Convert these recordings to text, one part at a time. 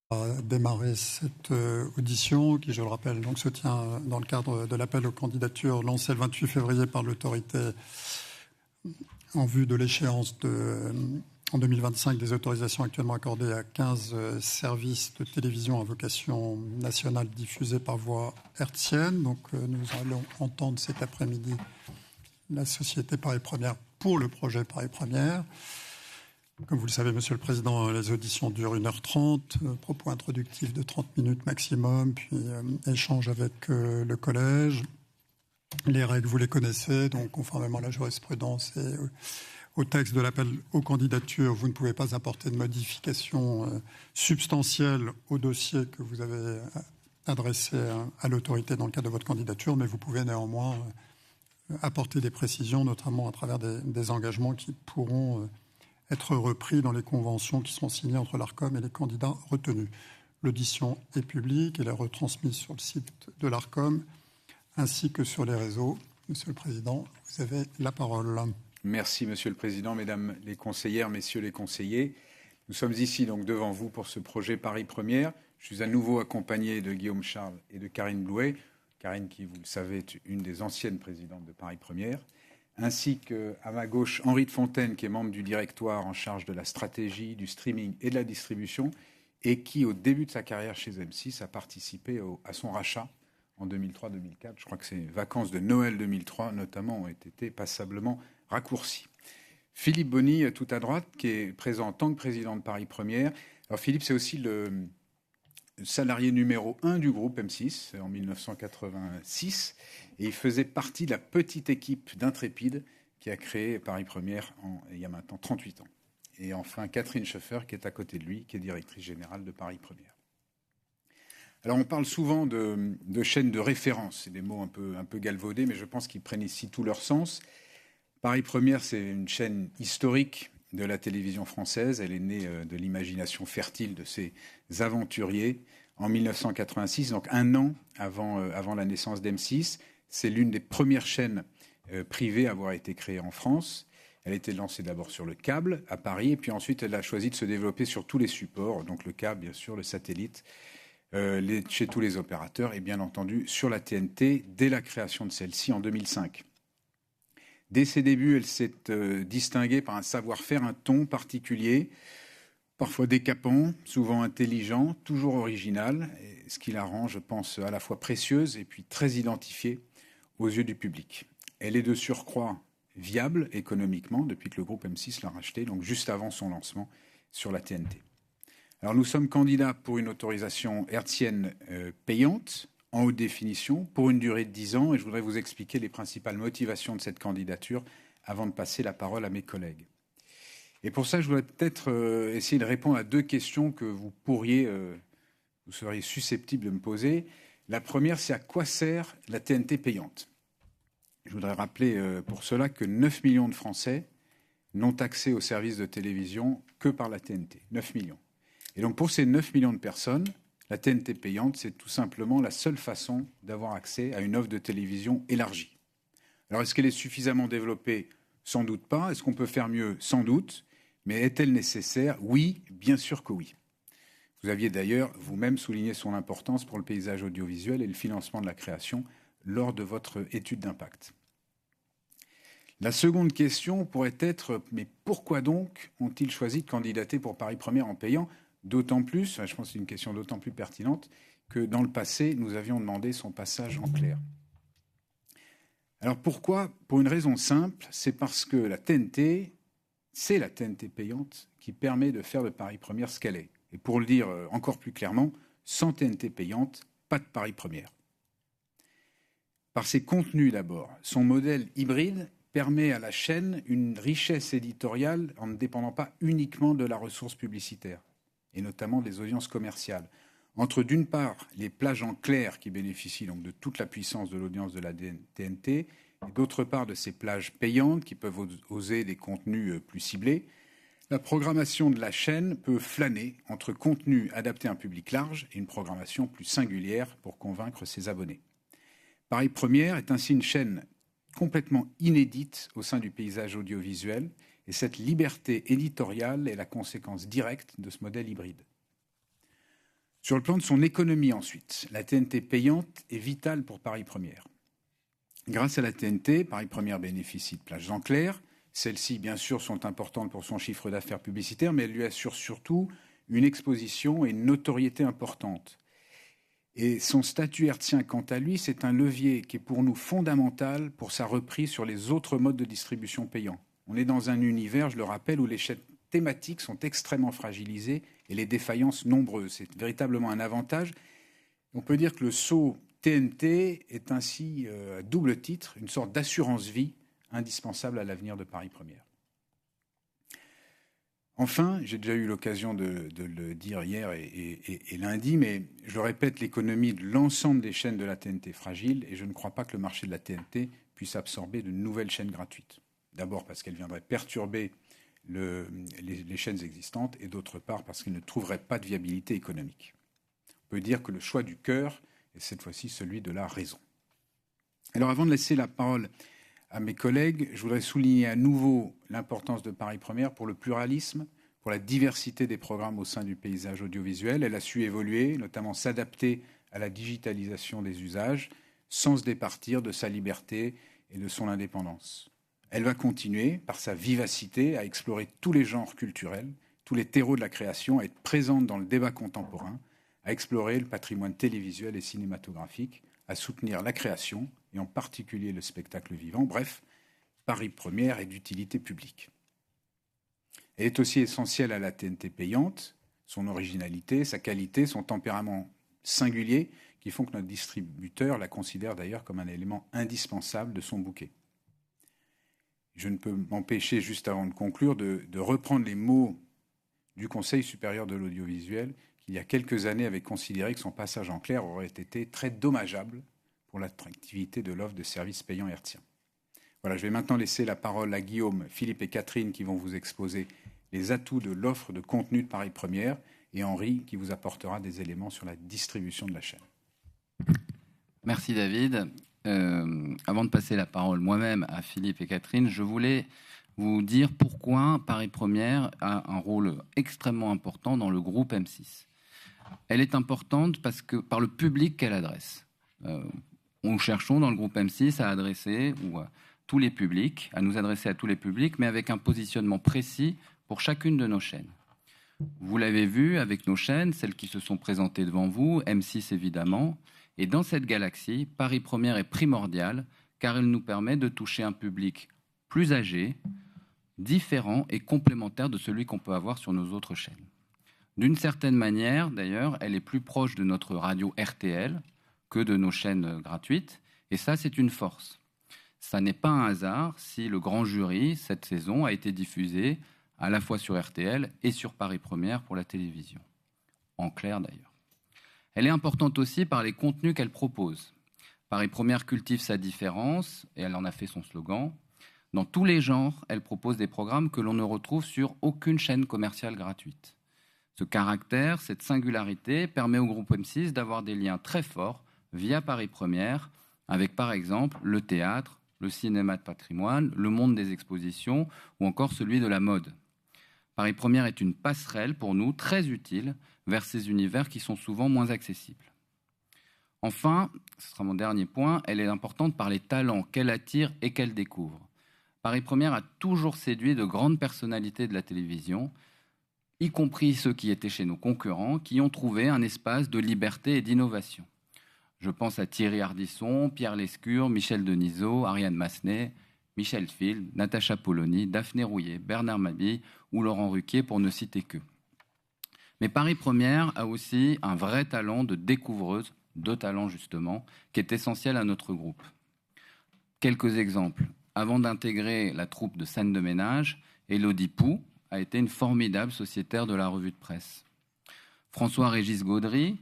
a démarré cette audition qui, je le rappelle, donc, se tient dans le cadre de l'appel aux candidatures lancé le 28 février par l'autorité en vue de l'échéance en 2025 des autorisations actuellement accordées à 15 services de télévision à vocation nationale diffusés par voie hertzienne. Donc nous allons entendre cet après-midi la société Paris Première pour le projet Paris Première. Comme vous le savez, Monsieur le Président, les auditions durent 1h30, propos introductifs de 30 minutes maximum, puis échange avec le collège. Les règles, vous les connaissez, donc conformément à la jurisprudence et au texte de l'appel aux candidatures, vous ne pouvez pas apporter de modifications substantielles au dossier que vous avez adressé à l'autorité dans le cadre de votre candidature, mais vous pouvez néanmoins apporter des précisions, notamment à travers des engagements qui pourront être repris dans les conventions qui seront signées entre l'ARCOM et les candidats retenus. L'audition est publique, elle est retransmise sur le site de l'ARCOM ainsi que sur les réseaux. Monsieur le Président, vous avez la parole. Merci Monsieur le Président, Mesdames les conseillères, Messieurs les conseillers. Nous sommes ici donc devant vous pour ce projet Paris Première. Je suis à nouveau accompagné de Guillaume Charles et de Karine Blouet. Karine qui, vous le savez, est une des anciennes présidentes de Paris Première. Ainsi qu'à ma gauche, Henri de Fontaine, qui est membre du directoire en charge de la stratégie, du streaming et de la distribution, et qui, au début de sa carrière chez M6, a participé à son rachat en 2003-2004. Je crois que ces vacances de Noël 2003, notamment, ont été passablement raccourcies. Philippe Bonny, tout à droite, qui est présent en tant que président de Paris Première. Alors Philippe, c'est aussi le salarié numéro 1 du groupe M6 en 1986. Et il faisait partie de la petite équipe d'Intrépide qui a créé Paris Première il y a maintenant 38 ans. Et enfin, Catherine Schoeffer, qui est à côté de lui, qui est directrice générale de Paris Première. Alors, on parle souvent de chaînes de référence. C'est des mots un peu galvaudés, mais je pense qu'ils prennent ici tout leur sens. Paris Première, c'est une chaîne historique de la télévision française. Elle est née de l'imagination fertile de ces aventuriers en 1986, donc un an avant la naissance d'M6. C'est l'une des premières chaînes privées à avoir été créée en France. Elle a été lancée d'abord sur le câble à Paris, et puis ensuite elle a choisi de se développer sur tous les supports, donc le câble, bien sûr, le satellite, chez tous les opérateurs, et bien entendu sur la TNT, dès la création de celle-ci en 2005. Dès ses débuts, elle s'est distinguée par un savoir-faire, un ton particulier, parfois décapant, souvent intelligent, toujours original, et ce qui la rend, je pense, à la fois précieuse et puis très identifiée aux yeux du public. Elle est de surcroît viable économiquement depuis que le groupe M6 l'a rachetée, donc juste avant son lancement sur la TNT. Alors nous sommes candidats pour une autorisation hertzienne payante, en haute définition, pour une durée de 10 ans, et je voudrais vous expliquer les principales motivations de cette candidature avant de passer la parole à mes collègues. Et pour ça, je voudrais peut-être essayer de répondre à deux questions que vous seriez susceptibles de me poser. La première, c'est à quoi sert la TNT payante ? Je voudrais rappeler pour cela que 9 millions de Français n'ont accès aux services de télévision que par la TNT. 9 millions. Et donc pour ces 9 millions de personnes, la TNT payante, c'est tout simplement la seule façon d'avoir accès à une offre de télévision élargie. Alors est-ce qu'elle est suffisamment développée ? Sans doute pas. Est-ce qu'on peut faire mieux ? Sans doute. Mais est-elle nécessaire ? Oui, bien sûr que oui. Vous aviez d'ailleurs vous-même souligné son importance pour le paysage audiovisuel et le financement de la création lors de votre étude d'impact. La seconde question pourrait être, mais pourquoi donc ont-ils choisi de candidater pour Paris Première en payant ? D'autant plus, je pense que c'est une question d'autant plus pertinente, que dans le passé, nous avions demandé son passage en clair. Alors pourquoi ? Pour une raison simple, c'est parce que la TNT, c'est la TNT payante qui permet de faire de Paris Première ce qu'elle est. Et pour le dire encore plus clairement, sans TNT payante, pas de Paris Première. Par ses contenus d'abord, son modèle hybride permet à la chaîne une richesse éditoriale en ne dépendant pas uniquement de la ressource publicitaire, et notamment des audiences commerciales. Entre d'une part les plages en clair qui bénéficient donc de toute la puissance de l'audience de la TNT, et d'autre part de ces plages payantes qui peuvent oser des contenus plus ciblés, la programmation de la chaîne peut flâner entre contenus adaptés à un public large et une programmation plus singulière pour convaincre ses abonnés. Paris Première est ainsi une chaîne complètement inédite au sein du paysage audiovisuel, et cette liberté éditoriale est la conséquence directe de ce modèle hybride. Sur le plan de son économie ensuite, la TNT payante est vitale pour Paris Première. Grâce à la TNT, Paris Première bénéficie de plages en clair. Celles-ci, bien sûr, sont importantes pour son chiffre d'affaires publicitaire, mais elles lui assurent surtout une exposition et une notoriété importante. Et son statut hertzien, quant à lui, c'est un levier qui est pour nous fondamental pour sa reprise sur les autres modes de distribution payants. On est dans un univers, je le rappelle, où les chaînes thématiques sont extrêmement fragilisées et les défaillances nombreuses. C'est véritablement un avantage. On peut dire que le saut TNT est ainsi, à double titre, une sorte d'assurance-vie indispensable à l'avenir de Paris Première. Enfin, j'ai déjà eu l'occasion de le dire hier et lundi, mais je répète, l'économie de l'ensemble des chaînes de la TNT est fragile et je ne crois pas que le marché de la TNT puisse absorber de nouvelles chaînes gratuites. D'abord parce qu'elles viendraient perturber les chaînes existantes et d'autre part parce qu'elles ne trouveraient pas de viabilité économique. On peut dire que le choix du cœur est cette fois-ci celui de la raison. Alors avant de laisser la parole à mes collègues, je voudrais souligner à nouveau l'importance de Paris Première pour le pluralisme, pour la diversité des programmes au sein du paysage audiovisuel. Elle a su évoluer, notamment s'adapter à la digitalisation des usages, sans se départir de sa liberté et de son indépendance. Elle va continuer, par sa vivacité, à explorer tous les genres culturels, tous les terreaux de la création, à être présente dans le débat contemporain, à explorer le patrimoine télévisuel et cinématographique, à soutenir la création, et en particulier le spectacle vivant. Bref, Paris Première est d'utilité publique. Elle est aussi essentielle à la TNT payante, son originalité, sa qualité, son tempérament singulier, qui font que notre distributeur la considère d'ailleurs comme un élément indispensable de son bouquet. Je ne peux m'empêcher, juste avant de conclure, de reprendre les mots du Conseil supérieur de l'audiovisuel, qui il y a quelques années avait considéré que son passage en clair aurait été très dommageable pour l'attractivité de l'offre de services payants hertziens. Voilà, je vais maintenant laisser la parole à Guillaume, Philippe et Catherine qui vont vous exposer les atouts de l'offre de contenu de Paris Première et Henri qui vous apportera des éléments sur la distribution de la chaîne. Merci David. Avant de passer la parole moi-même à Philippe et Catherine, je voulais vous dire pourquoi Paris Première a un rôle extrêmement important dans le groupe M6. Elle est importante parce que par le public qu'elle adresse. Nous cherchons dans le groupe M6 à adresser tous les publics, à nous adresser à tous les publics, mais avec un positionnement précis pour chacune de nos chaînes. Vous l'avez vu avec nos chaînes, celles qui se sont présentées devant vous, M6 évidemment, et dans cette galaxie, Paris Première est primordiale car elle nous permet de toucher un public plus âgé, différent et complémentaire de celui qu'on peut avoir sur nos autres chaînes. D'une certaine manière, d'ailleurs, elle est plus proche de notre radio RTL que de nos chaînes gratuites, et ça, c'est une force. Ça n'est pas un hasard si le grand jury, cette saison, a été diffusé à la fois sur RTL et sur Paris Première pour la télévision. En clair, d'ailleurs. Elle est importante aussi par les contenus qu'elle propose. Paris Première cultive sa différence, et elle en a fait son slogan. Dans tous les genres, elle propose des programmes que l'on ne retrouve sur aucune chaîne commerciale gratuite. Ce caractère, cette singularité, permet au groupe M6 d'avoir des liens très forts via Paris Première, avec par exemple le théâtre, le cinéma de patrimoine, le monde des expositions ou encore celui de la mode. Paris Première est une passerelle pour nous très utile vers ces univers qui sont souvent moins accessibles. Enfin, ce sera mon dernier point, elle est importante par les talents qu'elle attire et qu'elle découvre. Paris Première a toujours séduit de grandes personnalités de la télévision, y compris ceux qui étaient chez nos concurrents, qui ont trouvé un espace de liberté et d'innovation. Je pense à Thierry Ardisson, Pierre Lescure, Michel Denisot, Ariane Massenet, Michel Field, Natacha Polony, Daphné Rouillet, Bernard Mabille ou Laurent Ruquier, pour ne citer qu'eux. Mais Paris Première a aussi un vrai talent de découvreuse, de talent justement, qui est essentiel à notre groupe. Quelques exemples. Avant d'intégrer la troupe de scène de ménage, Élodie Pou a été une formidable sociétaire de la revue de presse. François-Régis Gaudry,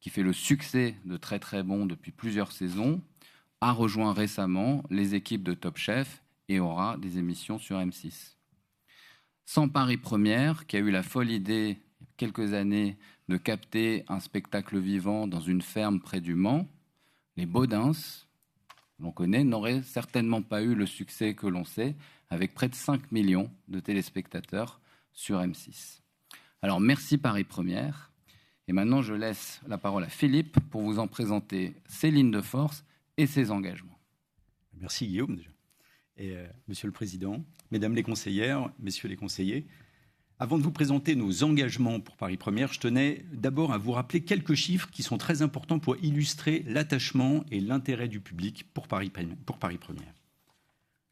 qui fait le succès de Très Très Bon depuis plusieurs saisons, a rejoint récemment les équipes de Top Chef et aura des émissions sur M6. Sans Paris Première, qui a eu la folle idée, il y a quelques années, de capter un spectacle vivant dans une ferme près du Mans, les Baudins, l'on connaît, n'auraient certainement pas eu le succès que l'on sait, avec près de 5 millions de téléspectateurs sur M6. Alors merci Paris Première. Et maintenant, je laisse la parole à Philippe pour vous en présenter ses lignes de force et ses engagements. Merci Guillaume déjà. Et Monsieur le Président, Mesdames les conseillères, Messieurs les conseillers, avant de vous présenter nos engagements pour Paris Première, je tenais d'abord à vous rappeler quelques chiffres qui sont très importants pour illustrer l'attachement et l'intérêt du public pour Paris Première.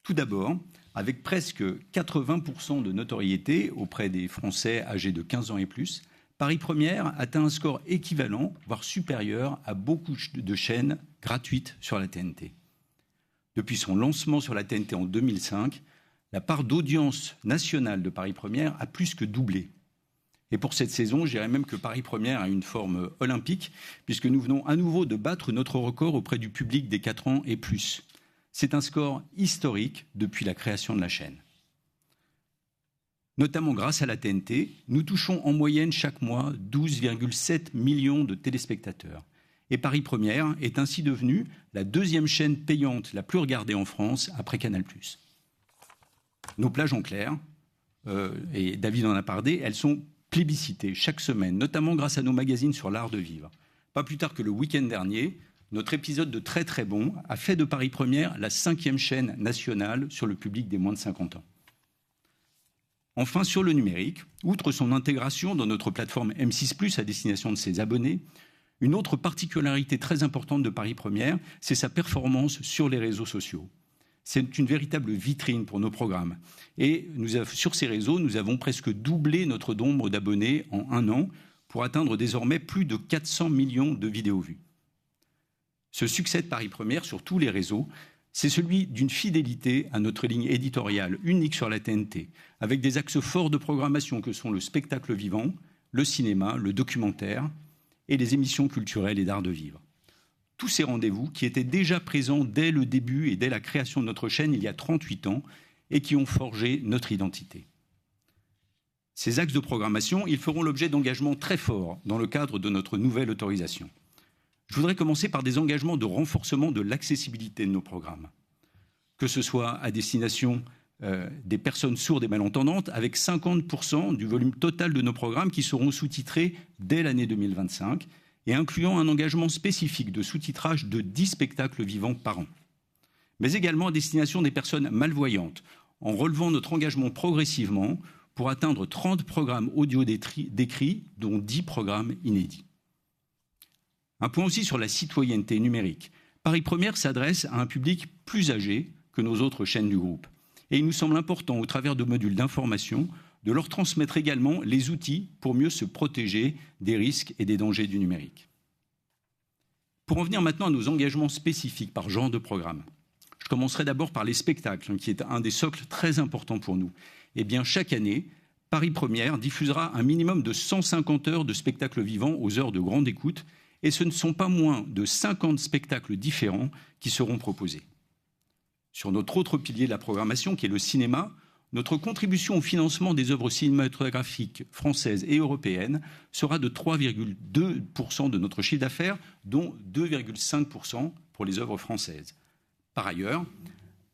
Tout d'abord, avec presque 80% de notoriété auprès des Français âgés de 15 ans et plus, Paris Première atteint un score équivalent, voire supérieur, à beaucoup de chaînes gratuites sur la TNT. Depuis son lancement sur la TNT en 2005, la part d'audience nationale de Paris Première a plus que doublé. Et pour cette saison, je dirais même que Paris Première a une forme olympique, puisque nous venons à nouveau de battre notre record auprès du public des 4 ans et plus. C'est un score historique depuis la création de la chaîne. Notamment grâce à la TNT, nous touchons en moyenne chaque mois 12,7 millions de téléspectateurs. Et Paris Première est ainsi devenue la deuxième chaîne payante la plus regardée en France après Canal+. Nos plages en clair, et David en a parlé, elles sont plébiscitées chaque semaine, notamment grâce à nos magazines sur l'art de vivre. Pas plus tard que le week-end dernier, notre épisode de Très Très Bon a fait de Paris Première la 5e chaîne nationale sur le public des moins de 50 ans. Enfin, sur le numérique, outre son intégration dans notre plateforme M6+, à destination de ses abonnés, une autre particularité très importante de Paris Première, c'est sa performance sur les réseaux sociaux. C'est une véritable vitrine pour nos programmes. Et sur ces réseaux, nous avons presque doublé notre nombre d'abonnés en 1 an pour atteindre désormais plus de 400 millions de vidéos vues. Ce succès de Paris Première sur tous les réseaux, c'est celui d'une fidélité à notre ligne éditoriale unique sur la TNT, avec des axes forts de programmation que sont le spectacle vivant, le cinéma, le documentaire et les émissions culturelles et d'art de vivre. Tous ces rendez-vous qui étaient déjà présents dès le début et dès la création de notre chaîne il y a 38 ans et qui ont forgé notre identité. Ces axes de programmation, ils feront l'objet d'engagements très forts dans le cadre de notre nouvelle autorisation. Je voudrais commencer par des engagements de renforcement de l'accessibilité de nos programmes, que ce soit à destination des personnes sourdes et malentendantes, avec 50% du volume total de nos programmes qui seront sous-titrés dès l'année 2025, et incluant un engagement spécifique de sous-titrage de 10 spectacles vivants par an. Mais également à destination des personnes malvoyantes, en relevant notre engagement progressivement pour atteindre 30 programmes audio décrits, dont 10 programmes inédits. Un point aussi sur la citoyenneté numérique. Paris Première s'adresse à un public plus âgé que nos autres chaînes du groupe. Et il nous semble important, au travers de modules d'information, de leur transmettre également les outils pour mieux se protéger des risques et des dangers du numérique. Pour en venir maintenant à nos engagements spécifiques par genre de programme, je commencerai d'abord par les spectacles, qui est un des socles très importants pour nous. Eh bien, chaque année, Paris Première diffusera un minimum de 150 heures de spectacles vivants aux heures de grande écoute, et ce ne sont pas moins de 50 spectacles différents qui seront proposés. Sur notre autre pilier de la programmation, qui est le cinéma, notre contribution au financement des œuvres cinématographiques françaises et européennes sera de 3,2% de notre chiffre d'affaires, dont 2,5% pour les œuvres françaises. Par ailleurs,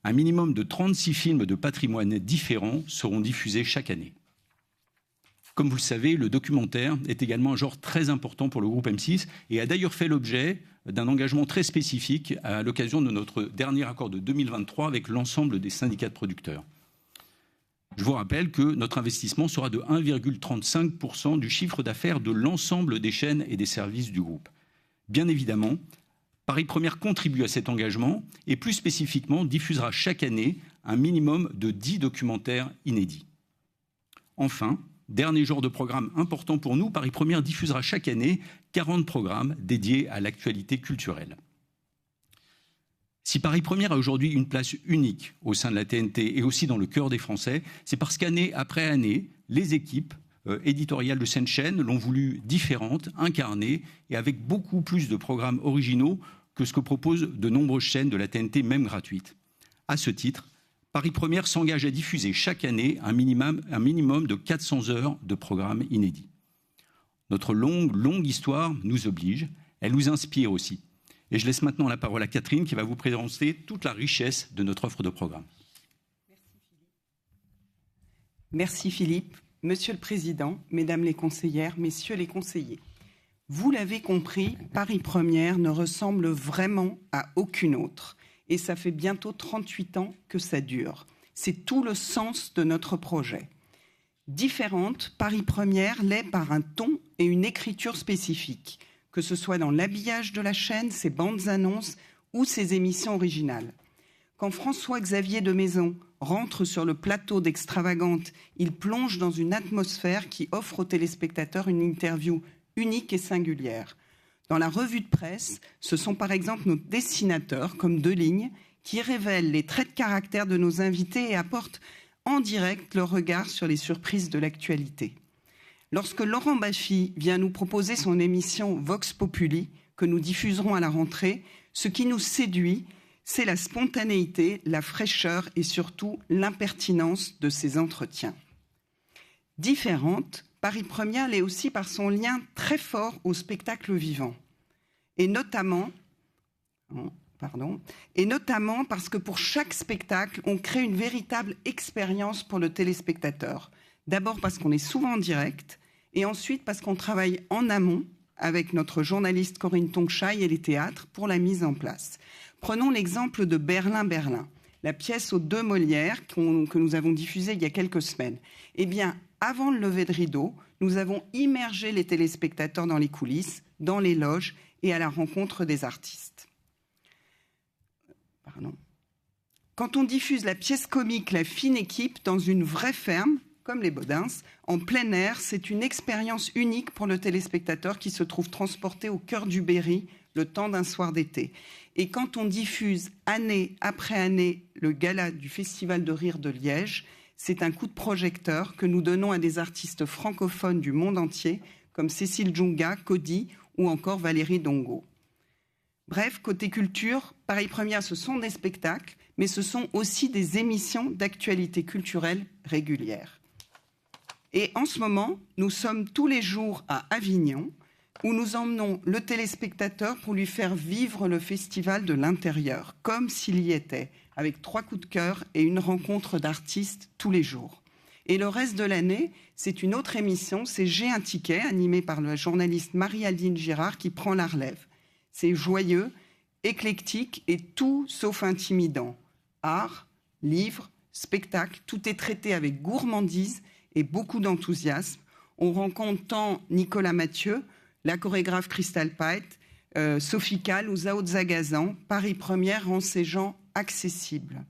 un minimum de 36 films de patrimoine différents seront diffusés chaque année. Comme vous le savez, le documentaire est également un genre très important pour le groupe M6 et a d'ailleurs fait l'objet d'un engagement très spécifique à l'occasion de notre dernier accord de 2023 avec l'ensemble des syndicats de producteurs. Je vous rappelle que notre investissement sera de 1,35% du chiffre d'affaires de l'ensemble des chaînes et des services du groupe. Bien évidemment, Paris Première contribue à cet engagement et plus spécifiquement diffusera chaque année un minimum de 10 documentaires inédits. Enfin, dernier genre de programme important pour nous, Paris Première diffusera chaque année 40 programmes dédiés à l'actualité culturelle. Si Paris Première a aujourd'hui une place unique au sein de la TNT et aussi dans le cœur des Français, c'est parce qu'année après année, les équipes éditoriales de cette chaîne l'ont voulu différente, incarnée et avec beaucoup plus de programmes originaux que ce que proposent de nombreuses chaînes de la TNT, même gratuites. À ce titre, Paris Première s'engage à diffuser chaque année un minimum de 400 heures de programmes inédits. Notre longue histoire nous oblige, elle nous inspire aussi. Et je laisse maintenant la parole à Catherine qui va vous présenter toute la richesse de notre offre de programme. Merci Philippe. Monsieur le Président, Mesdames les conseillères, Messieurs les conseillers. Vous l'avez compris, Paris Première ne ressemble vraiment à aucune autre. Et ça fait bientôt 38 ans que ça dure. C'est tout le sens de notre projet. Différente, Paris Première l'est par un ton et une écriture spécifiques, que ce soit dans l'habillage de la chaîne, ses bandes annonces ou ses émissions originales. Quand François-Xavier de Maison rentre sur le plateau d'Extravagante, il plonge dans une atmosphère qui offre aux téléspectateurs une interview unique et singulière. Dans la revue de presse, ce sont par exemple nos dessinateurs, comme Delignes, qui révèlent les traits de caractère de nos invités et apportent en direct leur regard sur les surprises de l'actualité. Lorsque Laurent Baffy vient nous proposer son émission Vox Populi, que nous diffuserons à la rentrée, ce qui nous séduit, c'est la spontanéité, la fraîcheur et surtout l'impertinence de ses entretiens. Différente, Paris Première l'est aussi par son lien très fort au spectacle vivant. Et notamment parce que pour chaque spectacle, on crée une véritable expérience pour le téléspectateur. D'abord parce qu'on est souvent en direct, et ensuite parce qu'on travaille en amont avec notre journaliste Corinne Tonkshaï et les théâtres pour la mise en place. Prenons l'exemple de Berlin, la pièce aux 2 Molières que nous avons diffusée il y a quelques semaines. Eh bien, avant le lever de rideau, nous avons immergé les téléspectateurs dans les coulisses, dans les loges et à la rencontre des artistes. Quand on diffuse la pièce comique La fine équipe dans une vraie ferme, comme les Baudins, en plein air, c'est une expérience unique pour le téléspectateur qui se trouve transporté au cœur du Berry le temps d'un soir d'été. Et quand on diffuse année après année le gala du Festival de rire de Liège, c'est un coup de projecteur que nous donnons à des artistes francophones du monde entier, comme Cécile Djounga, Cody ou encore Valérie Dongo. Bref, côté culture, Paris Première, ce sont des spectacles, mais ce sont aussi des émissions d'actualité culturelle régulières. Et en ce moment, nous sommes tous les jours à Avignon, où nous emmenons le téléspectateur pour lui faire vivre le festival de l'intérieur, comme s'il y était, avec 3 coups de cœur et une rencontre d'artistes tous les jours. Et le reste de l'année, c'est une autre émission, c'est J'ai un ticket, animée par la journaliste Marie-Aldine Girard, qui prend la relève. C'est joyeux, éclectique et tout sauf intimidant. Art, livres, spectacle, tout est traité avec gourmandise et beaucoup d'enthousiasme. On rencontre tant Nicolas Mathieu, la chorégraphe Crystal Pite, Sophie Calle ou Zao Zagazan. Paris Première rend ces gens accessibles.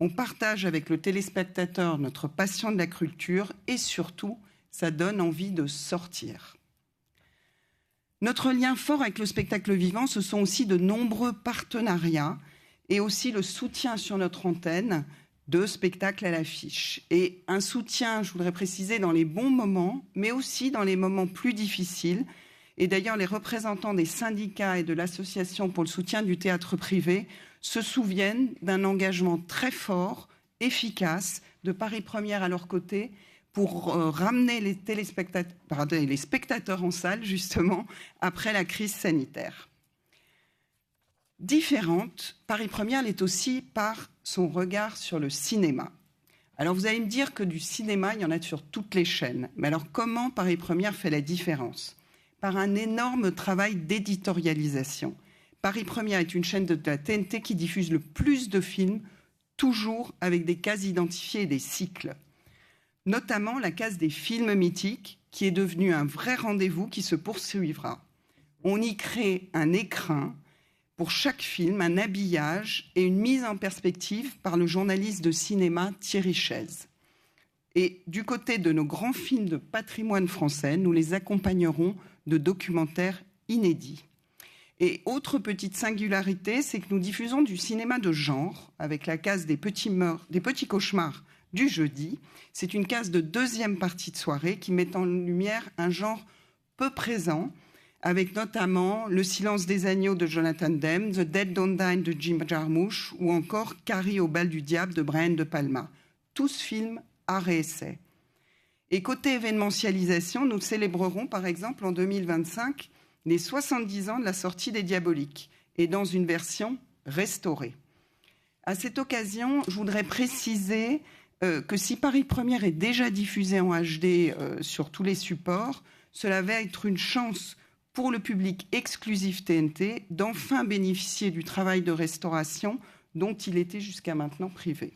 On partage avec le téléspectateur notre passion de la culture et surtout, ça donne envie de sortir. Notre lien fort avec le spectacle vivant, ce sont aussi de nombreux partenariats et aussi le soutien sur notre antenne de spectacles à l'affiche. Et un soutien, je voudrais préciser, dans les bons moments, mais aussi dans les moments plus difficiles. Et d'ailleurs, les représentants des syndicats et de l'Association pour le soutien du théâtre privé se souviennent d'un engagement très fort, efficace, de Paris Première à leur côté, pour ramener les spectateurs en salle, justement, après la crise sanitaire. Différente, Paris Première l'est aussi par son regard sur le cinéma. Alors vous allez me dire que du cinéma, il y en a sur toutes les chaînes. Mais alors comment Paris Première fait la différence ? Par un énorme travail d'éditorialisation. Paris Première est une chaîne de la TNT qui diffuse le plus de films, toujours avec des cases identifiées et des cycles. Notamment la case des films mythiques, qui est devenue un vrai rendez-vous qui se poursuivra. On y crée un écrin pour chaque film, un habillage et une mise en perspective par le journaliste de cinéma Thierry Chaise. Et du côté de nos grands films de patrimoine français, nous les accompagnerons de documentaires inédits. Et autre petite singularité, c'est que nous diffusons du cinéma de genre, avec la case des petits cauchemars du jeudi. C'est une case de deuxième partie de soirée qui met en lumière un genre peu présent, avec notamment Le silence des agneaux de Jonathan Demme, The Dead Don't Die de Jim Jarmusch ou encore Carrie au bal du diable de Brian De Palma. Tous films art et essai. Et côté événementialisation, nous célébrerons par exemple en 2025 les 70 ans de la sortie des Diaboliques et dans une version restaurée. À cette occasion, je voudrais préciser que si Paris Première est déjà diffusé en HD sur tous les supports, cela va être une chance pour le public exclusif TNT d'enfin bénéficier du travail de restauration dont il était jusqu'à maintenant privé.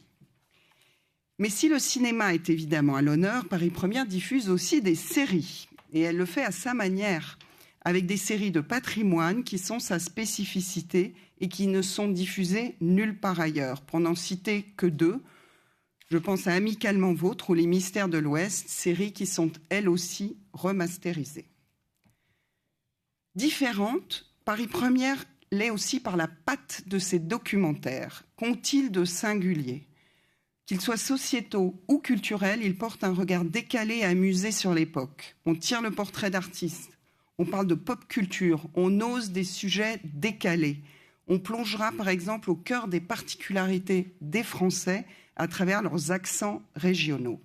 Mais si le cinéma est évidemment à l'honneur, Paris Première diffuse aussi des séries. Et elle le fait à sa manière, avec des séries de patrimoine qui sont sa spécificité et qui ne sont diffusées nulle part ailleurs. Pour n'en citer que 2, je pense à Amicalement Vôtre ou Les Mystères de l'Ouest, séries qui sont elles aussi remasterisées. Différente, Paris Première l'est aussi par la patte de ses documentaires. Qu'ont-ils de singulier ? Qu'ils soient sociétaux ou culturels, ils portent un regard décalé et amusé sur l'époque. On tire le portrait d'artistes, on parle de pop culture, on ose des sujets décalés. On plongera par exemple au cœur des particularités des Français à travers leurs accents régionaux.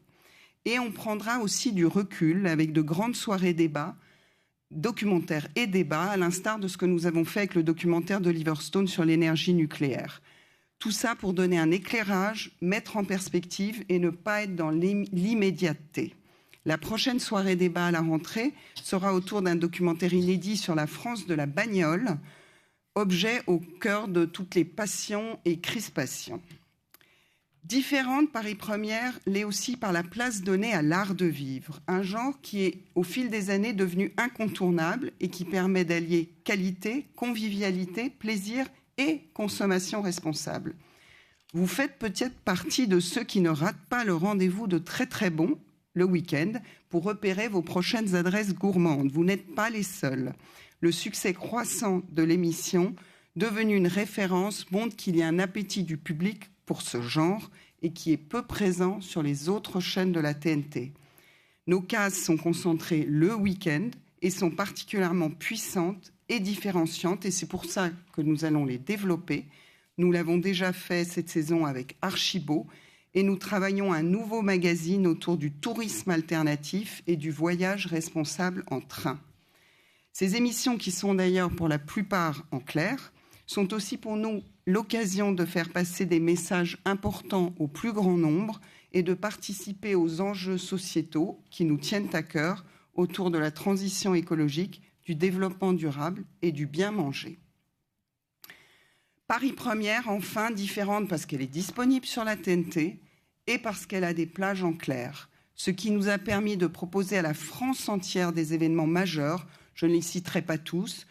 Et on prendra aussi du recul avec de grandes soirées débats, documentaires et débats, à l'instar de ce que nous avons fait avec le documentaire d'Oliver Stone sur l'énergie nucléaire. Tout ça pour donner un éclairage, mettre en perspective et ne pas être dans l'immédiateté. La prochaine soirée débat à la rentrée sera autour d'un documentaire inédit sur la France de la bagnole, objet au cœur de toutes les passions et crispations. Différente, Paris Première l'est aussi par la place donnée à l'art de vivre, un genre qui est au fil des années devenu incontournable et qui permet d'allier qualité, convivialité, plaisir et consommation responsable. Vous faites peut-être partie de ceux qui ne ratent pas le rendez-vous de très très bon le week-end pour repérer vos prochaines adresses gourmandes. Vous n'êtes pas les seuls. Le succès croissant de l'émission, devenue une référence, montre qu'il y a un appétit du public pour ce genre et qui est peu présent sur les autres chaînes de la TNT. Nos cases sont concentrées le week-end et sont particulièrement puissantes et différenciantes, et c'est pour ça que nous allons les développer. Nous l'avons déjà fait cette saison avec Archibaud, et nous travaillons un nouveau magazine autour du tourisme alternatif et du voyage responsable en train. Ces émissions, qui sont d'ailleurs pour la plupart en clair, sont aussi pour nous l'occasion de faire passer des messages importants au plus grand nombre et de participer aux enjeux sociétaux qui nous tiennent à cœur autour de la transition écologique, du développement durable et du bien manger. Paris Première, enfin, différente parce qu'elle est disponible sur la TNT et parce qu'elle a des plages en clair, ce qui nous a permis de proposer à la France entière des événements majeurs, je ne les citerai pas tous.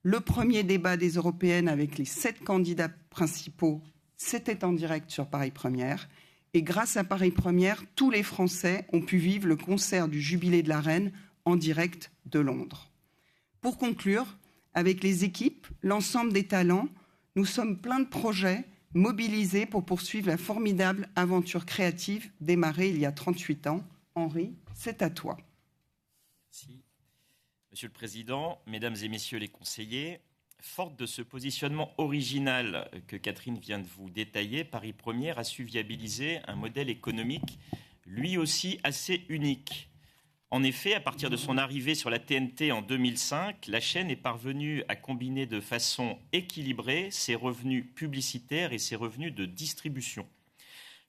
Le premier débat des Européennes avec les 7 candidats principaux, c'était en direct sur Paris Première. Et grâce à Paris Première, tous les Français ont pu vivre le concert du Jubilé de la Reine en direct de Londres. Pour conclure, avec les équipes, l'ensemble des talents, nous sommes pleins de projets mobilisés pour poursuivre la formidable aventure créative démarrée il y a 38 ans. Henri, c'est à toi. Merci. Monsieur le Président, Mesdames et Messieurs les conseillers, forte de ce positionnement original que Catherine vient de vous détailler, Paris Première a su viabiliser un modèle économique lui aussi assez unique. En effet, à partir de son arrivée sur la TNT en 2005, la chaîne est parvenue à combiner de façon équilibrée ses revenus publicitaires et ses revenus de distribution.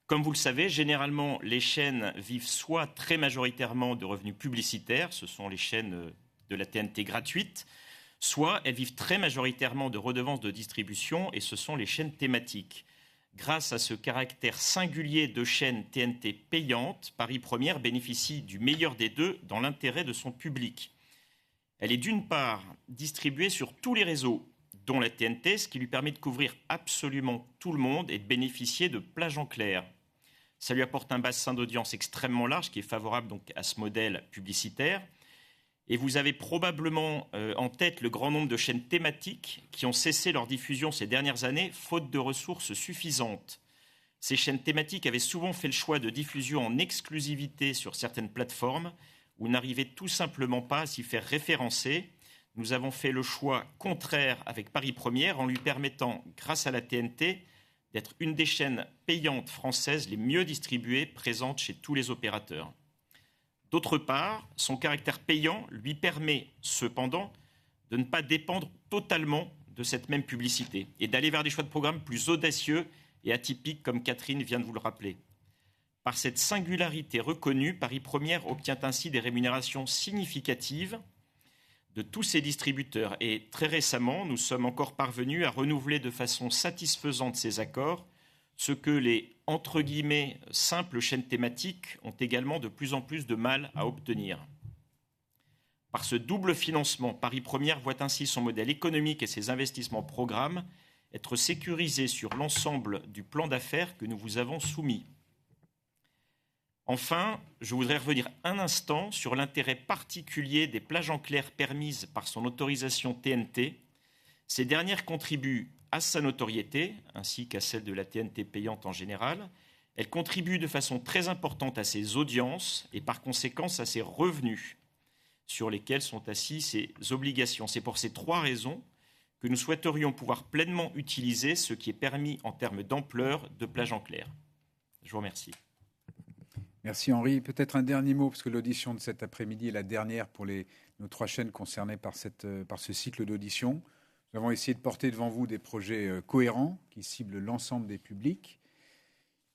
Comme vous le savez, généralement, les chaînes vivent soit très majoritairement de revenus publicitaires, ce sont les chaînes de la TNT gratuite, soit elles vivent très majoritairement de redevances de distribution et ce sont les chaînes thématiques. Grâce à ce caractère singulier de chaînes TNT payantes, Paris Première bénéficie du meilleur des deux dans l'intérêt de son public. Elle est d'une part distribuée sur tous les réseaux, dont la TNT, ce qui lui permet de couvrir absolument tout le monde et de bénéficier de plages en clair. Ça lui apporte un bassin d'audience extrêmement large qui est favorable donc à ce modèle publicitaire. Et vous avez probablement en tête le grand nombre de chaînes thématiques qui ont cessé leur diffusion ces dernières années, faute de ressources suffisantes. Ces chaînes thématiques avaient souvent fait le choix de diffusion en exclusivité sur certaines plateformes ou n'arrivaient tout simplement pas à s'y faire référencer. Nous avons fait le choix contraire avec Paris Première en lui permettant, grâce à la TNT, d'être une des chaînes payantes françaises les mieux distribuées présentes chez tous les opérateurs. D'autre part, son caractère payant lui permet cependant de ne pas dépendre totalement de cette même publicité et d'aller vers des choix de programmes plus audacieux et atypiques comme Catherine vient de vous le rappeler. Par cette singularité reconnue, Paris Première obtient ainsi des rémunérations significatives de tous ces distributeurs. Et très récemment, nous sommes encore parvenus à renouveler de façon satisfaisante ces accords, ce que les, entre guillemets, simples chaînes thématiques ont également de plus en plus de mal à obtenir. Par ce double financement, Paris Première voit ainsi son modèle économique et ses investissements programmes être sécurisés sur l'ensemble du plan d'affaires que nous vous avons soumis. Enfin, je voudrais revenir un instant sur l'intérêt particulier des plages en clair permises par son autorisation TNT. Ces dernières contribuent à sa notoriété, ainsi qu'à celle de la TNT payante en général. Elles contribuent de façon très importante à ses audiences et par conséquent à ses revenus, sur lesquels sont assises ses obligations. C'est pour ces 3 raisons que nous souhaiterions pouvoir pleinement utiliser ce qui est permis en termes d'ampleur de plage en clair. Je vous remercie. Merci Henri. Peut-être un dernier mot, parce que l'audition de cet après-midi est la dernière pour nos 3 chaînes concernées par ce cycle d'audition. Nous avons essayé de porter devant vous des projets cohérents qui ciblent l'ensemble des publics.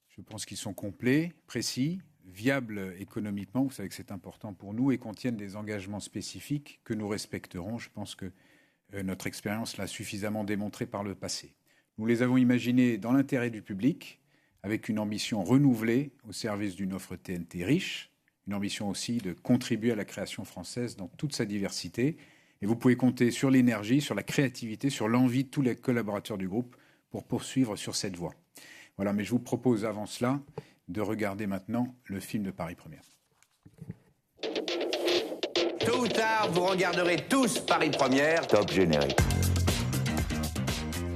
Je pense qu'ils sont complets, précis, viables économiquement, vous savez que c'est important pour nous, et contiennent des engagements spécifiques que nous respecterons. Je pense que notre expérience l'a suffisamment démontré par le passé. Nous les avons imaginés dans l'intérêt du public, avec une ambition renouvelée au service d'une offre TNT riche, une ambition aussi de contribuer à la création française dans toute sa diversité. Et vous pouvez compter sur l'énergie, sur la créativité, sur l'envie de tous les collaborateurs du groupe pour poursuivre sur cette voie. Voilà, mais je vous propose avant cela de regarder maintenant le film de Paris Première. Tôt ou tard, vous regarderez tous Paris Première. Top générique.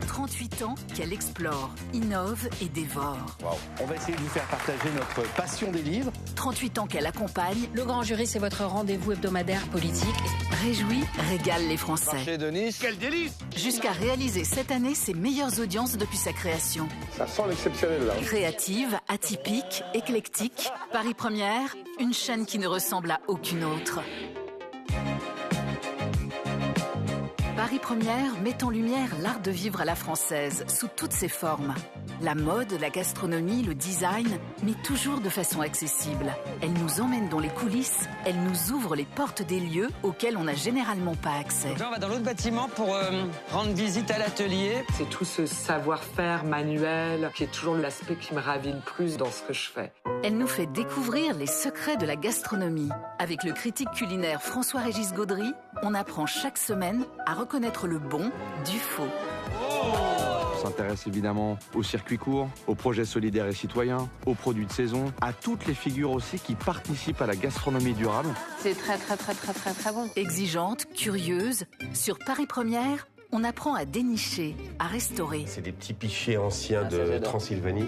38 ans qu'elle explore, innove et dévore. Wow. On va essayer de vous faire partager notre passion des livres. 38 ans qu'elle accompagne. Le Grand Jury, c'est votre rendez-vous hebdomadaire politique. Réjouit, régale les Français. Marché de Nice. Quel délice! Jusqu'à réaliser cette année ses meilleures audiences depuis sa création. Ça sent l'exceptionnel là. Créative, atypique, éclectique, Paris Première, une chaîne qui ne ressemble à aucune autre. Paris Première met en lumière l'art de vivre à la française, sous toutes ses formes. La mode, la gastronomie, le design, mais toujours de façon accessible. Elle nous emmène dans les coulisses, elle nous ouvre les portes des lieux auxquels on n'a généralement pas accès. Donc là, on va dans l'autre bâtiment pour rendre visite à l'atelier. C'est tout ce savoir-faire manuel qui est toujours l'aspect qui me ravit le plus dans ce que je fais. Elle nous fait découvrir les secrets de la gastronomie. Avec le critique culinaire François-Régis Gaudry, on apprend chaque semaine à reconnaître le bon du faux. On s'intéresse évidemment aux circuits courts, aux projets solidaires et citoyens, aux produits de saison, à toutes les figures aussi qui participent à la gastronomie durable. C'est très bon. Exigeante, curieuse, sur Paris Première, on apprend à dénicher, à restaurer. C'est des petits pichets anciens de Transylvanie.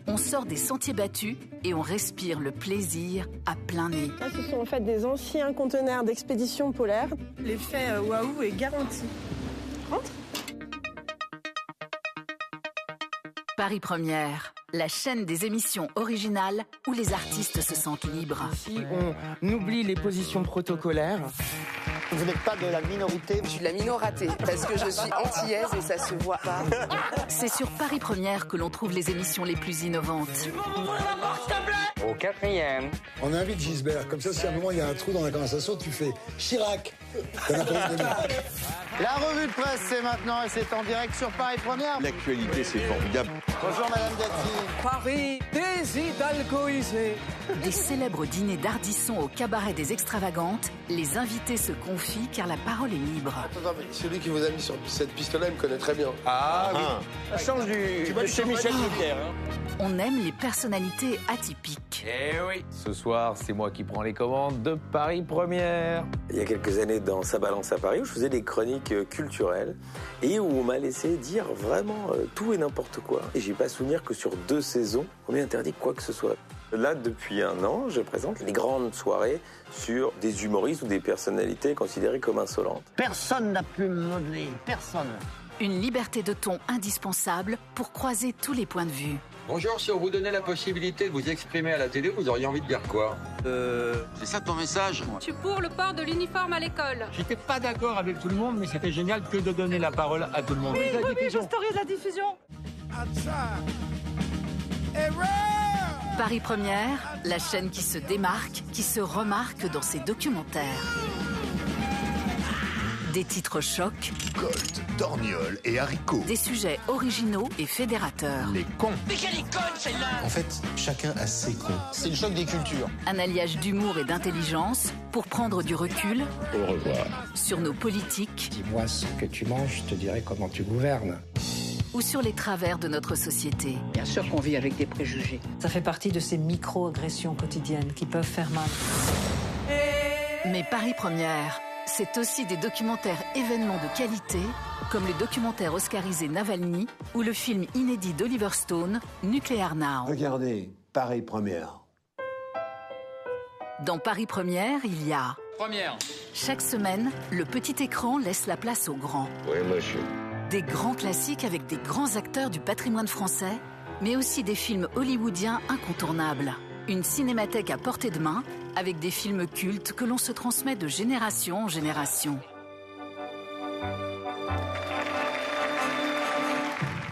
On sort des sentiers battus et on respire le plaisir à plein nez. Là, ce sont en fait des anciens conteneurs d'expédition polaire. L'effet waouh est garanti. Rentre. Paris Première, la chaîne des émissions originales où les artistes se sentent libres. Ici, on oublie les positions protocolaires. Vous n'êtes pas de la minorité? Je suis de la minoraté, parce que je suis antillaise et ça se voit pas. C'est sur Paris Première que l'on trouve les émissions les plus innovantes. Tu peux m'ouvrir la porte, s'il te plaît? Au 4e. On invite Gisbert, comme ça si à un moment il y a un trou dans la conversation, tu fais Chirac. La revue de presse, c'est maintenant et c'est en direct sur Paris Première. L'actualité, c'est formidable. Bonjour Madame Dati. Paris déshydalcoïsé. Des célèbres dîners d'Ardisson au cabaret des extravagantes, les invités se confient car la parole est libre. Attends, mais celui qui vous a mis sur cette piste-là, il me connaît très bien. Ah oui. Change de chez Michel Drucker. On aime les personnalités atypiques. Eh oui. Ce soir, c'est moi qui prends les commandes de Paris Première. Il y a quelques années, dans Sa Balance à Paris, où je faisais des chroniques culturelles et où on m'a laissé dire vraiment tout et n'importe quoi. Et j'ai pas souvenir que sur 2 saisons, on m'ait interdit quoi que ce soit. Là, depuis 1 an, je présente les grandes soirées sur des humoristes ou des personnalités considérées comme insolentes. Personne n'a pu me modeler, personne. Une liberté de ton indispensable pour croiser tous les points de vue. Bonjour, si on vous donnait la possibilité de vous exprimer à la télé, vous auriez envie de dire quoi? C'est ça ton message? Je suis pour le port de l'uniforme à l'école. J'étais pas d'accord avec tout le monde, mais c'était génial que de donner la parole à tout le monde. Oui, j'autorise la diffusion. Paris Première, la chaîne qui se démarque, qui se remarque dans ses documentaires. Des titres chocs. Colt, torgnole et haricots. Des sujets originaux et fédérateurs. Les cons. Mais quelle est conne celle-là! En fait, chacun a ses cons. C'est le choc des cultures. Un alliage d'humour et d'intelligence pour prendre du recul. Au revoir. Sur nos politiques. Dis-moi ce que tu manges, je te dirai comment tu gouvernes. Ou sur les travers de notre société. Bien sûr qu'on vit avec des préjugés. Ça fait partie de ces micro-agressions quotidiennes qui peuvent faire mal. Mais Paris Première, c'est aussi des documentaires événements de qualité, comme le documentaire oscarisé Navalny ou le film inédit d'Oliver Stone, Nuclear Now. Regardez, Paris Première. Dans Paris Première, il y a... Première. Chaque semaine, le petit écran laisse la place au grand. Oui, monsieur. Des grands classiques avec des grands acteurs du patrimoine français, mais aussi des films hollywoodiens incontournables. Une cinémathèque à portée de main, avec des films cultes que l'on se transmet de génération en génération.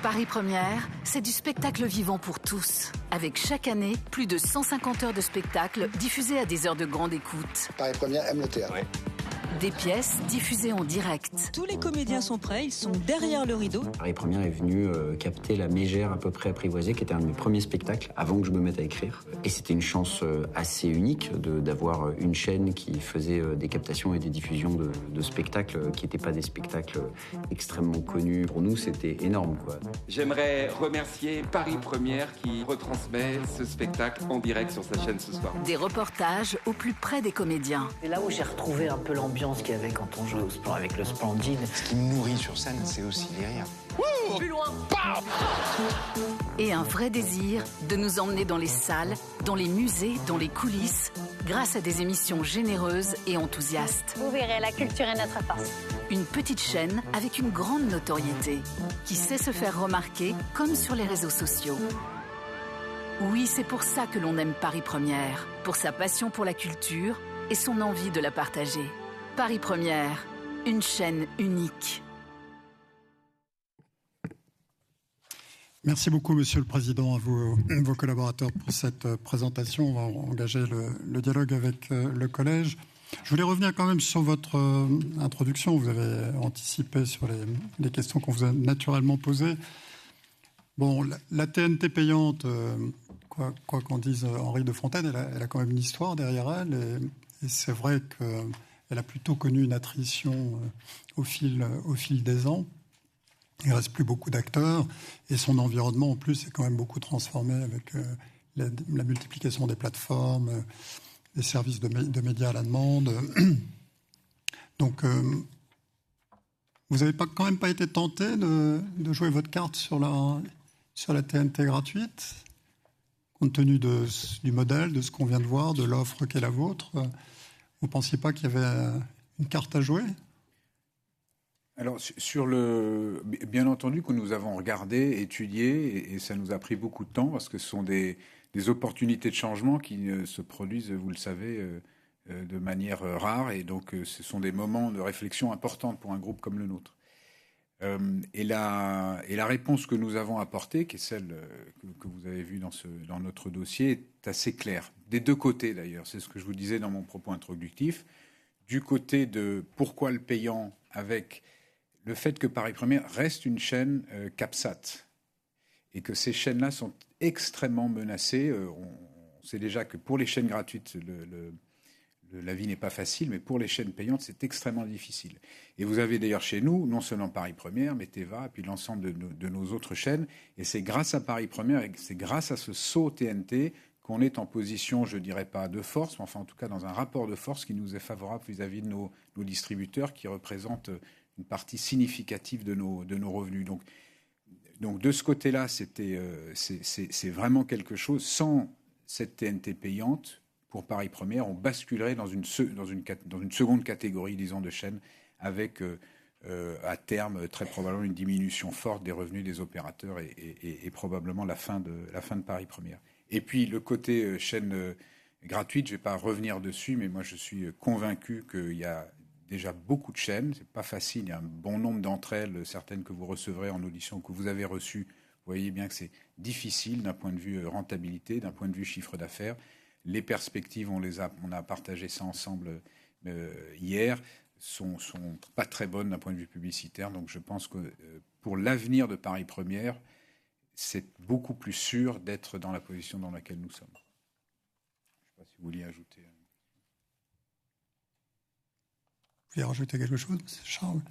Paris Première, c'est du spectacle vivant pour tous. Avec chaque année, plus de 150 heures de spectacle diffusées à des heures de grande écoute. Paris Première aime le théâtre. Des pièces diffusées en direct. Tous les comédiens sont prêts, ils sont derrière le rideau. Paris Première est venu capter La Mégère à peu près apprivoisée, qui était un de mes premiers spectacles avant que je me mette à écrire. Et c'était une chance assez unique d'avoir une chaîne qui faisait des captations et des diffusions de spectacles qui n'étaient pas des spectacles extrêmement connus. Pour nous, c'était énorme, quoi. J'aimerais remercier Paris Première qui retransmet ce spectacle en direct sur sa chaîne ce soir. Des reportages au plus près des comédiens. C'est là où j'ai retrouvé un peu l'ambiance qu'il y avait quand on jouait au sport avec le Splendide. Ce qui me nourrit sur scène, c'est aussi les rires. Plus loin. Et un vrai désir de nous emmener dans les salles, dans les musées, dans les coulisses, grâce à des émissions généreuses et enthousiastes. Vous verrez, la culture est notre force. Une petite chaîne avec une grande notoriété, qui sait se faire remarquer comme sur les réseaux sociaux. Oui, c'est pour ça que l'on aime Paris Première, pour sa passion pour la culture et son envie de la partager. Paris Première, une chaîne unique. Merci beaucoup, Monsieur le Président, à vos collaborateurs pour cette présentation. On va engager le dialogue avec le Collège. Je voulais revenir quand même sur votre introduction. Vous avez anticipé sur les questions qu'on vous a naturellement posées. Bon, la TNT payante, quoi qu'en dise Henri de Fontaine, elle a quand même une histoire derrière elle. Et c'est vrai qu'elle a plutôt connu une attrition au fil des ans. Il ne reste plus beaucoup d'acteurs et son environnement, en plus, s'est quand même beaucoup transformé avec la multiplication des plateformes, des services de médias à la demande. Donc, vous n'avez quand même pas été tenté de jouer votre carte sur la TNT gratuite, compte tenu du modèle, de ce qu'on vient de voir, de l'offre qui est la vôtre. Vous ne pensiez pas qu'il y avait une carte à jouer ? Alors, bien entendu que nous avons regardé, étudié, et ça nous a pris beaucoup de temps, parce que ce sont des opportunités de changement qui se produisent, vous le savez, de manière rare, et donc ce sont des moments de réflexion importants pour un groupe comme le nôtre. Et la réponse que nous avons apportée, qui est celle que vous avez vue dans notre dossier, est assez claire. Des deux côtés, d'ailleurs. C'est ce que je vous disais dans mon propos introductif. Du côté de pourquoi le payant, avec le fait que Paris Première reste une chaîne CAPSAT et que ces chaînes-là sont extrêmement menacées. On sait déjà que pour les chaînes gratuites, la vie n'est pas facile, mais pour les chaînes payantes, c'est extrêmement difficile. Et vous avez d'ailleurs chez nous, non seulement Paris Première, mais Téva, et puis l'ensemble de nos autres chaînes. Et c'est grâce à Paris Première et c'est grâce à ce saut TNT qu'on est en position, je ne dirais pas de force, mais enfin en tout cas dans un rapport de force qui nous est favorable vis-à-vis de nos distributeurs qui représentent une partie significative de nos revenus. Donc de ce côté-là, c'est vraiment quelque chose. Sans cette TNT payante, pour Paris Première, on basculerait dans une seconde catégorie, disons, de chaînes, avec à terme très probablement une diminution forte des revenus des opérateurs et probablement la fin de Paris Première. Et puis le côté chaîne gratuite, je ne vais pas revenir dessus, mais moi je suis convaincu qu'il y a déjà beaucoup de chaînes, c'est pas facile, il y a un bon nombre d'entre elles, certaines que vous recevrez en audition, que vous avez reçues. Vous voyez bien que c'est difficile d'un point de vue rentabilité, d'un point de vue chiffre d'affaires. Les perspectives, on a partagé ça ensemble hier. sont pas très bonnes d'un point de vue publicitaire. Donc je pense que pour l'avenir de Paris Première, c'est beaucoup plus sûr d'être dans la position dans laquelle nous sommes. Je ne sais pas si vous vouliez ajouter. Vous voulez rajouter quelque chose, Charles?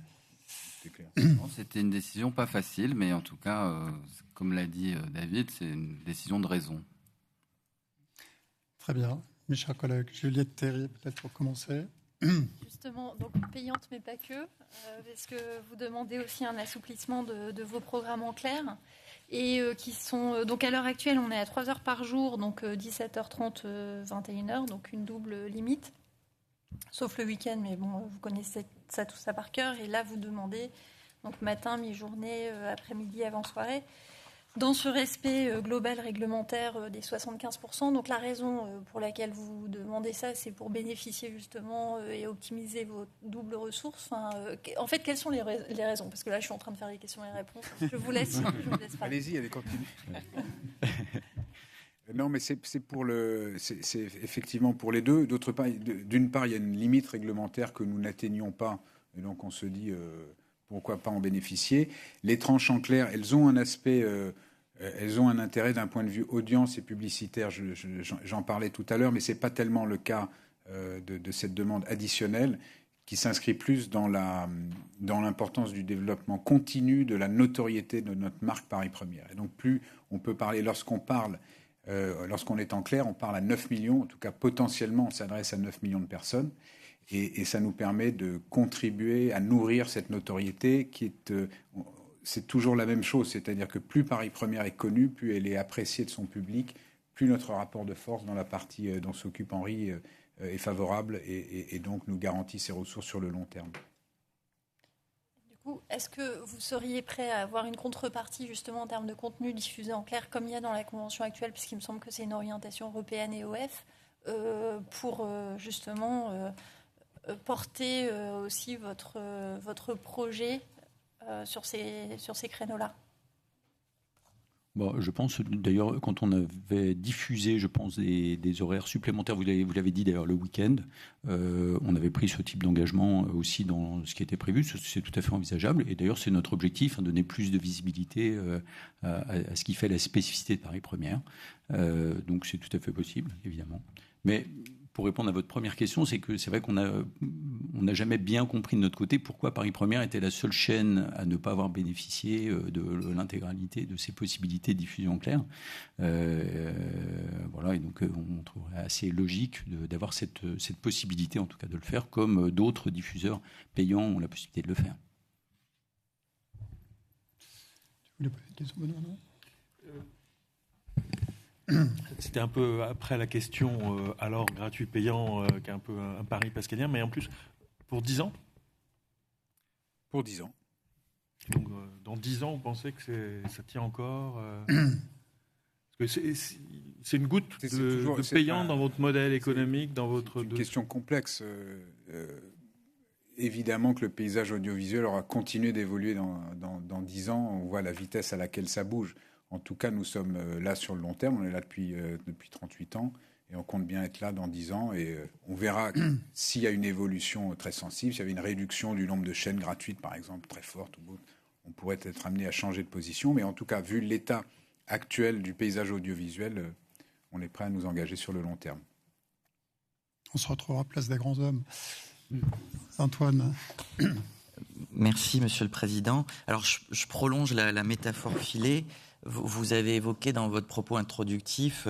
C'est clair. Non, c'était une décision pas facile, mais en tout cas, comme l'a dit David, c'est une décision de raison. Très bien. Mes chers collègues, Juliette Théry, peut-être pour commencer. Justement, donc payante mais pas que, parce que vous demandez aussi un assouplissement de vos programmes en clair, et qui sont, donc à l'heure actuelle, on est à 3 heures par jour, donc 17h30, 21h, donc une double limite, sauf le week-end, mais bon, vous connaissez tout ça par cœur, et là vous demandez donc matin, mi-journée, après-midi, avant-soirée, dans ce respect global réglementaire des 75%. Donc la raison pour laquelle vous demandez ça, c'est pour bénéficier justement et optimiser vos doubles ressources. En fait, quelles sont les raisons? Parce que là, je suis en train de faire les questions et les réponses. Je vous laisse parler. Allez-y, allez, continuez. Non, mais c'est effectivement pour les deux. D'autre part, d'une part, il y a une limite réglementaire que nous n'atteignons pas, et donc on se dit pourquoi pas en bénéficier. Les tranches en clair, elles ont un aspect, elles ont un intérêt d'un point de vue audience et publicitaire. J'en parlais tout à l'heure, mais c'est pas tellement le cas de cette demande additionnelle, qui s'inscrit plus dans l'importance du développement continu de la notoriété de notre marque Paris Première. Et donc plus on peut parler, lorsqu'on est en clair, on parle à 9 millions, en tout cas potentiellement on s'adresse à 9 millions de personnes, et ça nous permet de contribuer à nourrir cette notoriété qui est, c'est toujours la même chose, c'est-à-dire que plus Paris Première est connue, plus elle est appréciée de son public, plus notre rapport de force dans la partie dont s'occupe Henri est favorable et donc nous garantit ses ressources sur le long terme. Du coup, est-ce que vous seriez prêt à avoir une contrepartie justement en termes de contenu diffusé en clair, comme il y a dans la convention actuelle, puisqu'il me semble que c'est une orientation européenne et OF, pour justement porter aussi votre projet sur ces créneaux-là? Bon, je pense d'ailleurs, quand on avait diffusé, je pense, des horaires supplémentaires, vous l'avez dit d'ailleurs le week-end, on avait pris ce type d'engagement aussi dans ce qui était prévu, c'est tout à fait envisageable, et d'ailleurs c'est notre objectif, donner plus de visibilité à ce qui fait la spécificité de Paris Première, donc c'est tout à fait possible, évidemment. Mais pour répondre à votre première question, c'est que c'est vrai qu'on n'a jamais bien compris de notre côté pourquoi Paris Première était la seule chaîne à ne pas avoir bénéficié de l'intégralité de ces possibilités de diffusion en clair. Voilà, et donc on trouverait assez logique d'avoir cette possibilité, en tout cas de le faire, comme d'autres diffuseurs payants ont la possibilité de le faire. Vous voulez poser une question, Benoît, non ? C'était un peu après la question alors gratuit payant qui est un peu un pari pascalien, mais en plus pour 10 ans. Pour 10 ans. Donc dans 10 ans, vous pensez que ça tient encore parce que c'est une goutte de payant dans votre modèle économique, dans votre... C'est une question complexe. Évidemment que le paysage audiovisuel aura continué d'évoluer dans 10 ans. On voit la vitesse à laquelle ça bouge. En tout cas, nous sommes là sur le long terme. On est là depuis 38 ans et on compte bien être là dans 10 ans. Et on verra s'il y a une évolution très sensible, s'il y avait une réduction du nombre de chaînes gratuites, par exemple, très forte, on pourrait être amené à changer de position. Mais en tout cas, vu l'état actuel du paysage audiovisuel, on est prêt à nous engager sur le long terme. On se retrouvera à Place des Grands Hommes. Antoine. Merci, Monsieur le Président. Alors, je prolonge la métaphore filée. Vous avez évoqué dans votre propos introductif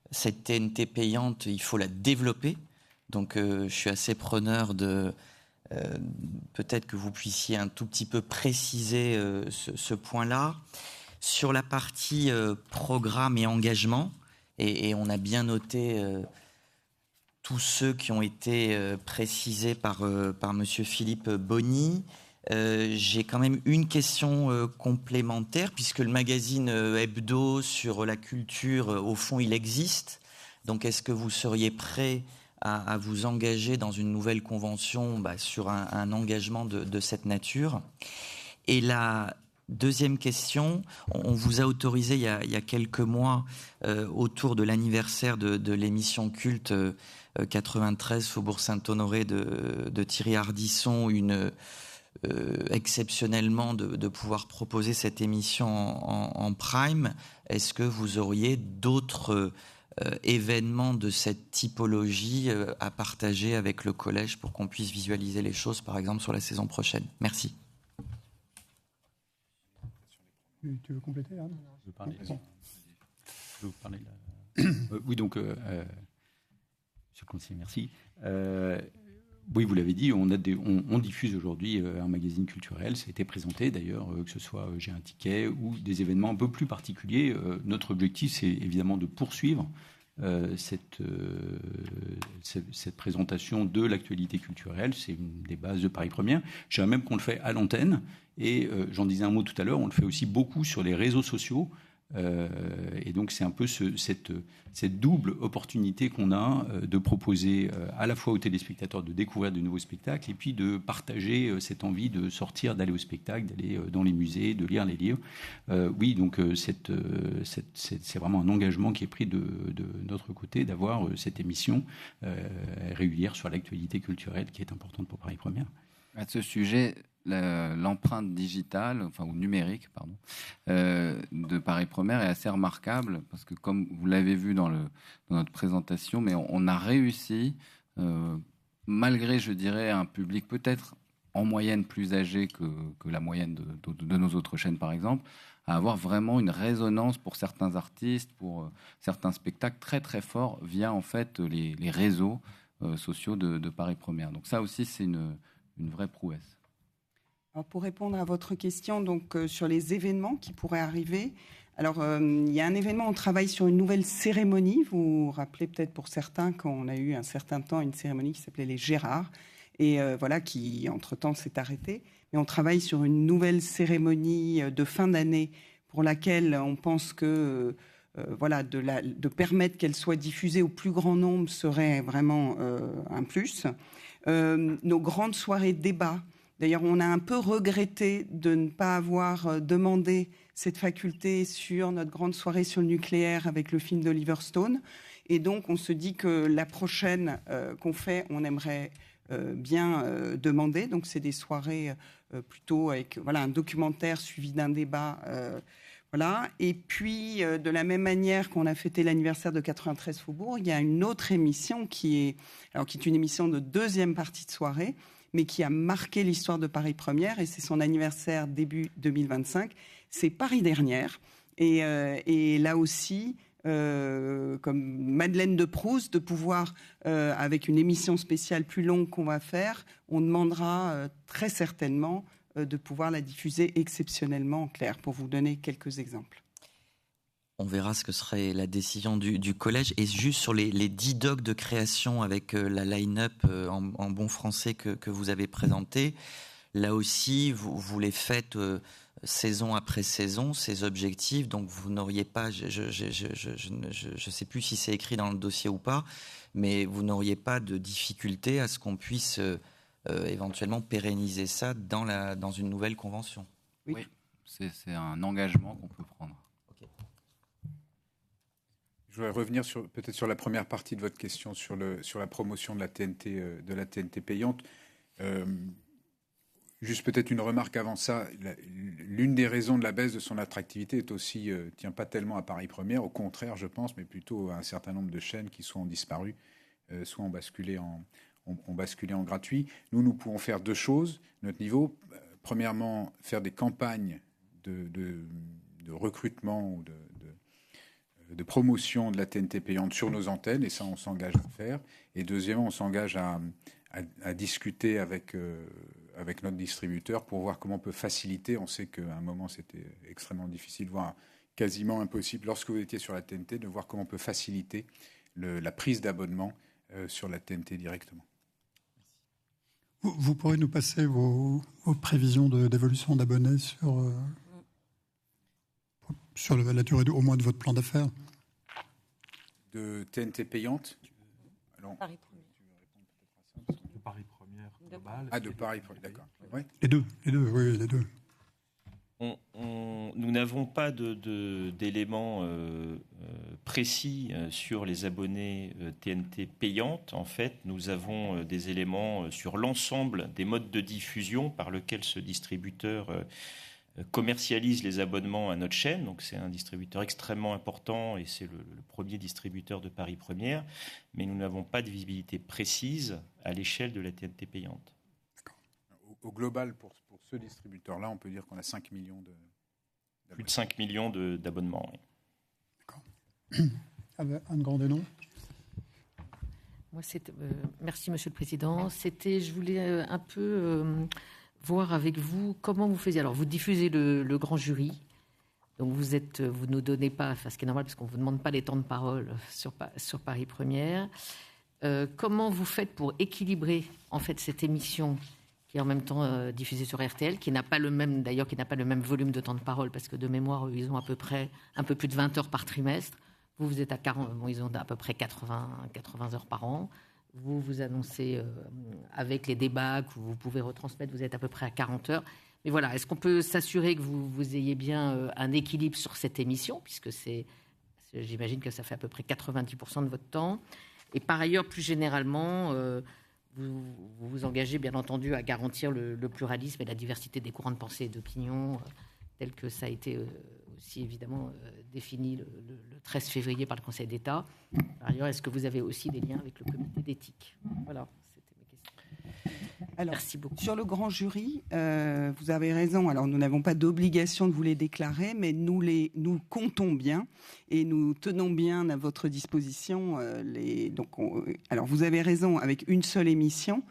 cette TNT payante, il faut la développer. Donc, je suis assez preneur de peut-être que vous puissiez un tout petit peu préciser ce point-là. Sur la partie programme et engagement, et on a bien noté tous ceux qui ont été précisés par Monsieur Philippe Bonny. J'ai quand même une question complémentaire, puisque le magazine hebdo sur la culture, au fond, il existe. Donc, est-ce que vous seriez prêt à vous engager dans une nouvelle convention sur un engagement de cette nature? Et la Deuxième question, on vous a autorisé il y a quelques mois, autour de l'anniversaire de l'émission culte 93 Faubourg Saint-Honoré de Thierry Ardisson, exceptionnellement de pouvoir proposer cette émission en prime. Est-ce que vous auriez d'autres événements de cette typologie à partager avec le collège pour qu'on puisse visualiser les choses, par exemple, sur la saison prochaine? Merci. Tu veux compléter, Anne? Je veux parler oui, donc, monsieur le conseiller, merci. Oui, vous l'avez dit, on diffuse aujourd'hui un magazine culturel. Ça a été présenté d'ailleurs, que ce soit J'ai un ticket ou des événements un peu plus particuliers. Notre objectif, c'est évidemment de poursuivre cette présentation de l'actualité culturelle. C'est une des bases de Paris Première. Je dirais même qu'on le fait à l'antenne. Et j'en disais un mot tout à l'heure, on le fait aussi beaucoup sur les réseaux sociaux. Et donc c'est un peu cette double opportunité qu'on a de proposer à la fois aux téléspectateurs de découvrir de nouveaux spectacles et puis de partager cette envie de sortir, d'aller au spectacle, d'aller dans les musées, de lire les livres. Oui, donc c'est vraiment un engagement qui est pris de notre côté d'avoir cette émission régulière sur l'actualité culturelle qui est importante pour Paris Première. À ce sujet, l'empreinte digitale, ou numérique, de Paris Première est assez remarquable parce que, comme vous l'avez vu dans notre présentation, mais on a réussi, malgré, je dirais, un public peut-être en moyenne plus âgé que la moyenne de nos autres chaînes, par exemple, à avoir vraiment une résonance pour certains artistes, pour certains spectacles très très forts via en fait les réseaux sociaux de Paris Première. Donc ça aussi, c'est une vraie prouesse. Alors pour répondre à votre question, donc sur les événements qui pourraient arriver, alors il y a un événement, on travaille sur une nouvelle cérémonie. Vous vous rappelez peut-être pour certains qu'on a eu un certain temps une cérémonie qui s'appelait les Gérards et voilà, qui entre-temps s'est arrêtée. Mais on travaille sur une nouvelle cérémonie de fin d'année pour laquelle on pense que voilà, de permettre qu'elle soit diffusée au plus grand nombre serait vraiment un plus. Nos grandes soirées débats. D'ailleurs, on a un peu regretté de ne pas avoir demandé cette faculté sur notre grande soirée sur le nucléaire avec le film d'Oliver Stone. Et donc, on se dit que la prochaine qu'on fait, on aimerait bien demander. Donc, c'est des soirées plutôt avec un documentaire suivi d'un débat. Voilà. Et puis, de la même manière qu'on a fêté l'anniversaire de 93 Faubourg, il y a une autre émission qui est une émission de deuxième partie de soirée, mais qui a marqué l'histoire de Paris Première, et c'est son anniversaire début 2025. C'est Paris Dernière. Et là aussi, comme Madeleine de Proust, de pouvoir, avec une émission spéciale plus longue qu'on va faire, on demandera très certainement de pouvoir la diffuser exceptionnellement en clair, pour vous donner quelques exemples. On verra ce que serait la décision du collège. Et juste sur les 10 docs de création avec la line-up en bon français que vous avez présenté, là aussi, vous les faites saison après saison, ces objectifs. Donc vous n'auriez pas, je ne sais plus si c'est écrit dans le dossier ou pas, mais vous n'auriez pas de difficulté à ce qu'on puisse éventuellement pérenniser ça dans une nouvelle convention. Oui, c'est un engagement qu'on peut prendre. Je voudrais revenir peut-être sur la première partie de votre question sur la promotion de la TNT payante. Juste peut-être une remarque avant ça. L'une des raisons de la baisse de son attractivité est aussi tient pas tellement à Paris Première, au contraire, je pense, mais plutôt à un certain nombre de chaînes qui soit ont disparu, soit ont basculé en gratuit. Nous pouvons faire deux choses. Notre niveau, premièrement, faire des campagnes de recrutement ou de promotion de la TNT payante sur nos antennes, et ça, on s'engage à faire. Et deuxièmement, on s'engage à discuter avec notre distributeur pour voir comment on peut faciliter. On sait qu'à un moment, c'était extrêmement difficile, voire quasiment impossible, lorsque vous étiez sur la TNT, de voir comment on peut faciliter la prise d'abonnement sur la TNT directement. Vous pourrez nous passer vos prévisions d'évolution d'abonnés sur la durée au moins de votre plan d'affaires? De TNT payante? Alors, Paris Première. De Paris Première globale. Ah, de Paris Première, d'accord. Ouais. Les deux, oui, les deux. Nous n'avons pas d'éléments précis sur les abonnés TNT payantes. En fait, nous avons des éléments sur l'ensemble des modes de diffusion par lesquels ce distributeur commercialise les abonnements à notre chaîne. Donc c'est un distributeur extrêmement important et c'est le premier distributeur de Paris Première. Mais nous n'avons pas de visibilité précise à l'échelle de la TNT payante. Au global, pour ce distributeur-là, on peut dire qu'on a 5 millions d'abonnements. Plus de 5 millions d'abonnements, oui. D'accord. Anne Grandénon. Moi, merci, Monsieur le Président. Je voulais un peu voir avec vous comment vous faisiez. Alors, vous diffusez le grand jury. Donc, vous ne nous donnez pas, ce qui est normal, parce qu'on ne vous demande pas les temps de parole sur Paris Première. Comment vous faites pour équilibrer, en fait, cette émission qui est en même temps diffusée sur RTL, qui n'a pas le même volume de temps de parole, parce que de mémoire, ils ont à peu près un peu plus de 20 heures par trimestre. Vous êtes à 40, ils ont à peu près 80 heures par an. Vous annoncez avec les débats que vous pouvez retransmettre, vous êtes à peu près à 40 heures. Mais voilà, est-ce qu'on peut s'assurer que vous ayez bien un équilibre sur cette émission, puisque j'imagine que ça fait à peu près 90% de votre temps. Et par ailleurs, plus généralement, vous vous engagez bien entendu à garantir le pluralisme et la diversité des courants de pensée et d'opinion, tel que ça a été aussi évidemment défini le 13 février par le Conseil d'État. Par ailleurs, est-ce que vous avez aussi des liens avec le comité d'éthique ? Voilà, c'était mes questions. Alors, merci beaucoup. Sur le grand jury, vous avez raison. Alors, nous n'avons pas d'obligation de vous les déclarer, mais nous comptons bien et nous tenons bien à votre disposition. Alors, vous avez raison, avec une seule émission.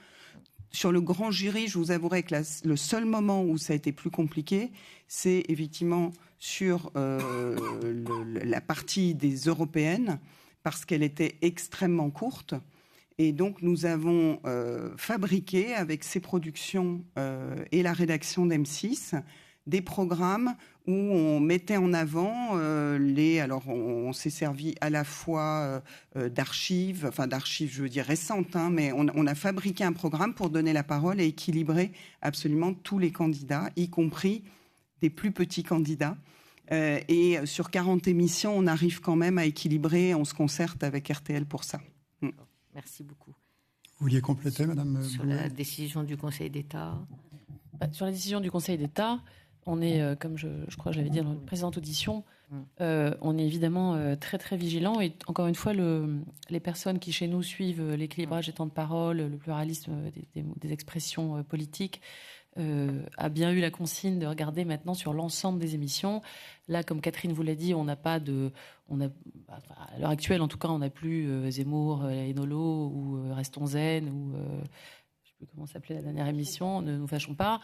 Sur le grand jury, je vous avouerai que le seul moment où ça a été plus compliqué, c'est effectivement sur la partie des européennes, parce qu'elle était extrêmement courte. Et donc, nous avons fabriqué, avec ces productions et la rédaction d'M6, des programmes où on mettait en avant alors on s'est servi à la fois d'archives, je veux dire récentes, mais on a fabriqué un programme pour donner la parole et équilibrer absolument tous les candidats, y compris des plus petits candidats. Et sur 40 émissions, on arrive quand même à équilibrer, on se concerte avec RTL pour ça. Merci beaucoup. Vous vouliez compléter, Madame Sur la décision du Conseil d'État. Sur la décision du Conseil d'État, on est, comme je crois que je l'avais dit dans la précédente audition, on est évidemment très très vigilant. Et encore une fois, les personnes qui chez nous suivent l'équilibrage des temps de parole, le pluralisme des expressions politiques, a bien eu la consigne de regarder maintenant sur l'ensemble des émissions. Là, comme Catherine vous l'a dit, à l'heure actuelle, en tout cas, on n'a plus Zemmour, Enolo ou Restons Zen ou je ne sais plus comment s'appelait la dernière émission. Ne nous fâchons pas.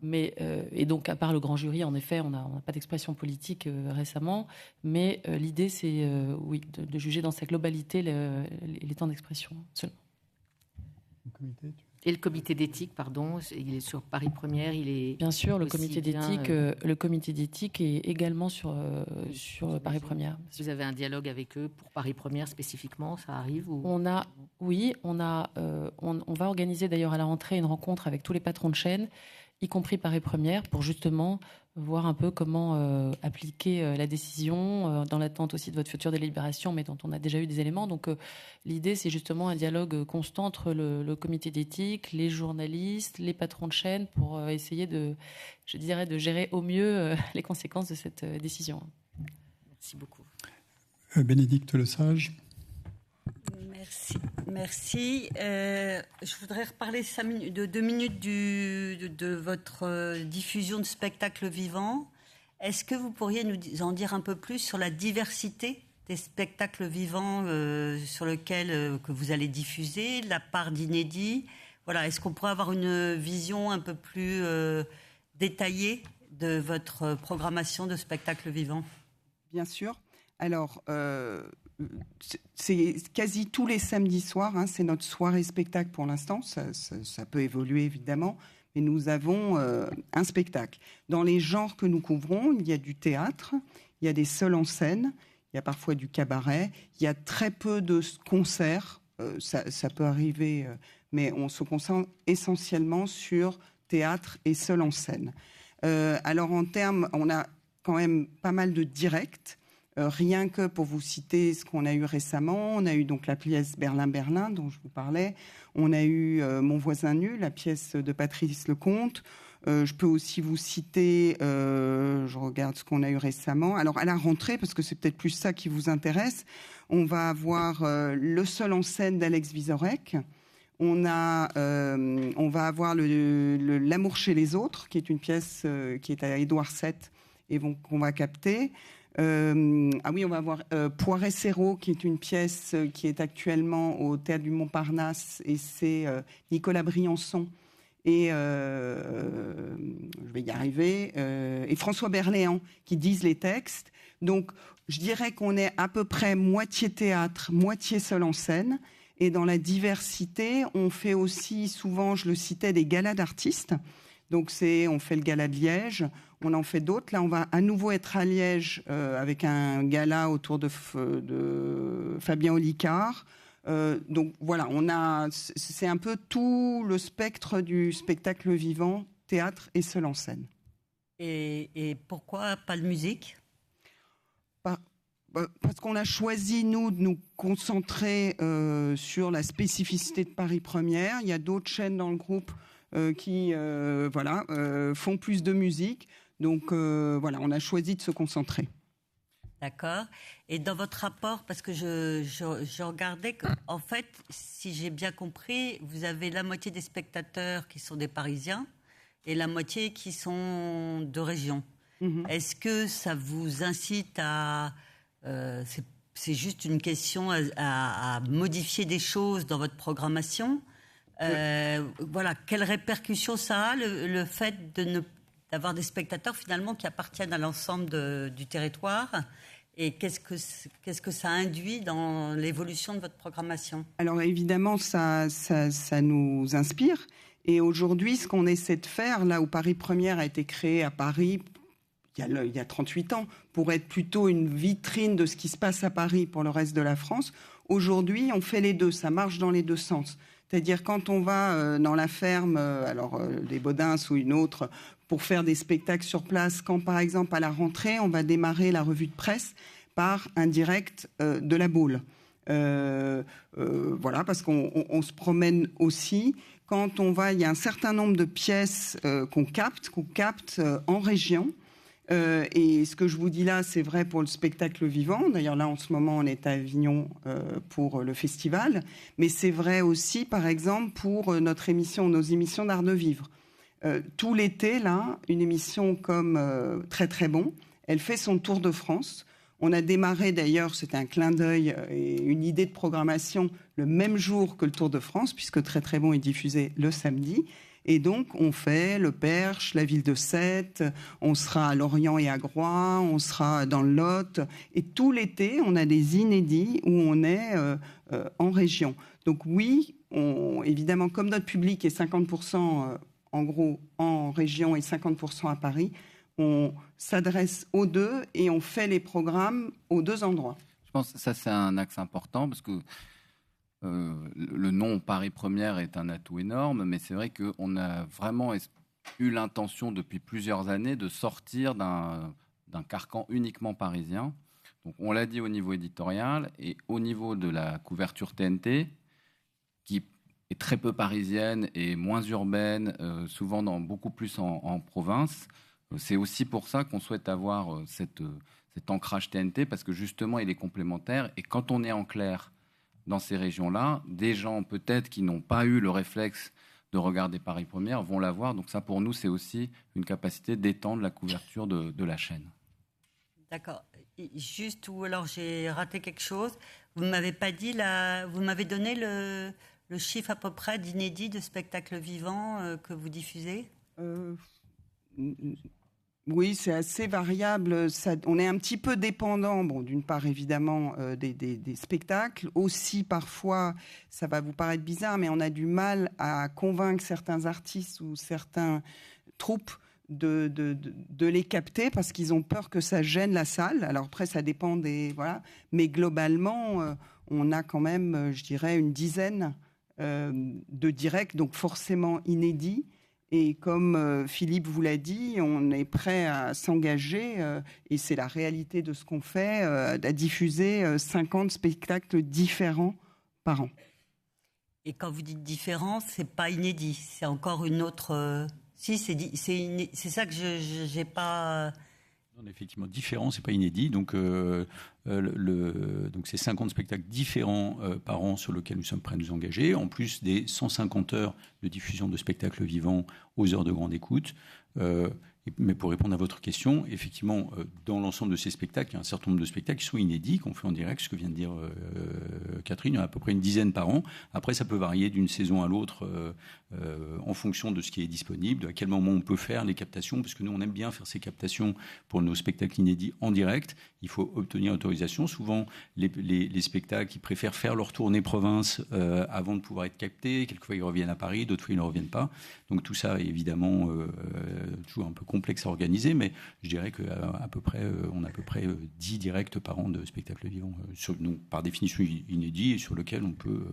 Mais et donc, à part le grand jury, en effet, on n'a pas d'expression politique récemment. Mais l'idée, c'est de juger dans sa globalité les temps d'expression seulement. Et le comité d'éthique, pardon, il est sur Paris Première, il est... Bien sûr, le comité d'éthique est également sur Paris Première. Vous avez un dialogue avec eux pour Paris Première spécifiquement, ça arrive ou... On va organiser d'ailleurs à la rentrée une rencontre avec tous les patrons de chaîne, y compris Paris Première, pour justement voir un peu comment appliquer la décision, dans l'attente aussi de votre future délibération, mais dont on a déjà eu des éléments. Donc l'idée, c'est justement un dialogue constant entre le comité d'éthique, les journalistes, les patrons de chaîne, pour essayer de gérer au mieux les conséquences de cette décision. Merci beaucoup. Bénédicte Lesage. Merci. Je voudrais reparler 2 minutes de votre diffusion de spectacles vivants. Est-ce que vous pourriez nous en dire un peu plus sur la diversité des spectacles vivants sur lesquels que vous allez diffuser, la part d'inédits ? Voilà, est-ce qu'on pourrait avoir une vision un peu plus détaillée de votre programmation de spectacles vivants ? Bien sûr. Alors, c'est quasi tous les samedis soirs, c'est notre soirée spectacle pour l'instant, ça peut évoluer évidemment, mais nous avons un spectacle. Dans les genres que nous couvrons, il y a du théâtre, il y a des seuls en scène, il y a parfois du cabaret, il y a très peu de concerts, ça peut arriver, mais on se concentre essentiellement sur théâtre et seuls en scène. Alors en termes, on a quand même pas mal de directs. Rien que pour vous citer ce qu'on a eu récemment, on a eu donc la pièce Berlin-Berlin dont je vous parlais. On a eu Mon voisin nu, la pièce de Patrice Lecomte. Je peux aussi vous citer, je regarde ce qu'on a eu récemment. Alors à la rentrée, parce que c'est peut-être plus ça qui vous intéresse, on va avoir Le seul en scène d'Alex Vizorek. On va avoir L'amour chez les autres, qui est une pièce qui est à Édouard VII et qu'on va capter. On va avoir Poiret-Serrault, qui est une pièce qui est actuellement au Théâtre du Montparnasse, et c'est Nicolas Briançon et je vais y arriver, et François Berléand qui disent les textes. Donc je dirais qu'on est à peu près moitié théâtre, moitié seul en scène. Et dans la diversité, on fait aussi souvent, je le citais, des galas d'artistes. Donc on fait le gala de Liège, on en fait d'autres. Là, on va à nouveau être à Liège avec un gala autour de Fabien Olicard. Donc voilà, c'est un peu tout le spectre du spectacle vivant, théâtre et seul en scène. Et pourquoi pas de musique ? Parce qu'on a choisi, nous, de nous concentrer sur la spécificité de Paris Première. Il y a d'autres chaînes dans le groupe qui font plus de musique. Donc on a choisi de se concentrer. D'accord. Et dans votre rapport, parce que je regardais qu'en fait, si j'ai bien compris, vous avez la moitié des spectateurs qui sont des Parisiens et la moitié qui sont de région. Mm-hmm. Est-ce que ça vous incite à... c'est juste une question à modifier des choses dans votre programmation. Quelle répercussion ça a, le fait d'avoir des spectateurs finalement qui appartiennent à l'ensemble du territoire, et qu'est-ce que ça induit dans l'évolution de votre programmation ? Alors évidemment, ça nous inspire. Et aujourd'hui, ce qu'on essaie de faire, là où Paris Première a été créé à Paris, il y a 38 ans, pour être plutôt une vitrine de ce qui se passe à Paris pour le reste de la France. Aujourd'hui, on fait les deux, ça marche dans les deux sens. C'est-à-dire quand on va dans la ferme, des Baudins ou une autre, pour faire des spectacles sur place, quand par exemple à la rentrée, on va démarrer la revue de presse par un direct de la Baule. Parce qu'on se promène aussi. Quand on va, il y a un certain nombre de pièces qu'on capte en région. Et ce que je vous dis là, c'est vrai pour le spectacle vivant. D'ailleurs, là, en ce moment, on est à Avignon pour le festival. Mais c'est vrai aussi, par exemple, pour nos émissions d'Art de Vivre. Tout l'été, là, une émission comme Très Très Bon, elle fait son tour de France. On a démarré, d'ailleurs, c'était un clin d'œil et une idée de programmation le même jour que le Tour de France, puisque Très Très Bon est diffusé le samedi. Et donc, on fait le Perche, la ville de Sète, on sera à Lorient et à Groix, on sera dans le Lot. Et tout l'été, on a des inédits où on est en région. Donc oui, évidemment, comme notre public est 50% en gros en région et 50% à Paris, on s'adresse aux deux et on fait les programmes aux deux endroits. Je pense que ça, c'est un axe important parce que le nom Paris Première est un atout énorme, mais c'est vrai qu'on a vraiment eu l'intention depuis plusieurs années de sortir d'un carcan uniquement parisien. Donc on l'a dit au niveau éditorial et au niveau de la couverture TNT, qui est très peu parisienne et moins urbaine, souvent beaucoup plus en province. C'est aussi pour ça qu'on souhaite avoir cet ancrage TNT, parce que justement il est complémentaire, et quand on est en clair dans ces régions-là, des gens peut-être qui n'ont pas eu le réflexe de regarder Paris Première vont l'avoir. Donc ça, pour nous, c'est aussi une capacité d'étendre la couverture de la chaîne. D'accord. Juste, ou alors j'ai raté quelque chose. Vous ne m'avez pas dit, vous m'avez donné le chiffre à peu près d'inédits de spectacles vivants que vous diffusez ? Oui, c'est assez variable. On est un petit peu dépendant, d'une part évidemment des spectacles. Aussi, parfois, ça va vous paraître bizarre, mais on a du mal à convaincre certains artistes ou certains troupes de les capter parce qu'ils ont peur que ça gêne la salle. Alors après, ça dépend voilà. Mais globalement, on a quand même, je dirais, une dizaine de directs, donc forcément inédits. Et comme Philippe vous l'a dit, on est prêt à s'engager, et c'est la réalité de ce qu'on fait, à diffuser 50 spectacles différents par an. Et quand vous dites différent, c'est pas inédit, c'est encore une autre... Si, c'est ça que je n'ai pas... Non, effectivement, différent, c'est pas inédit. Donc, donc c'est 50 spectacles différents par an sur lesquels nous sommes prêts à nous engager, en plus des 150 heures de diffusion de spectacles vivants aux heures de grande écoute. Mais pour répondre à votre question, effectivement, dans l'ensemble de ces spectacles, il y a un certain nombre de spectacles qui sont inédits, qu'on fait en direct, ce que vient de dire Catherine. Il y en a à peu près une dizaine par an. Après, ça peut varier d'une saison à l'autre en fonction de ce qui est disponible, à quel moment on peut faire les captations, parce que nous, on aime bien faire ces captations pour nos spectacles inédits en direct. Il faut obtenir autorisation. Souvent, les spectacles, ils préfèrent faire leur tournée province avant de pouvoir être captés. Quelquefois, ils reviennent à Paris, d'autres fois, ils ne reviennent pas. Donc tout ça est évidemment toujours un peu complexe à organiser, mais je dirais qu'on a à peu près 10 directs par an de spectacles vivants, donc par définition inédits, et sur lesquels on peut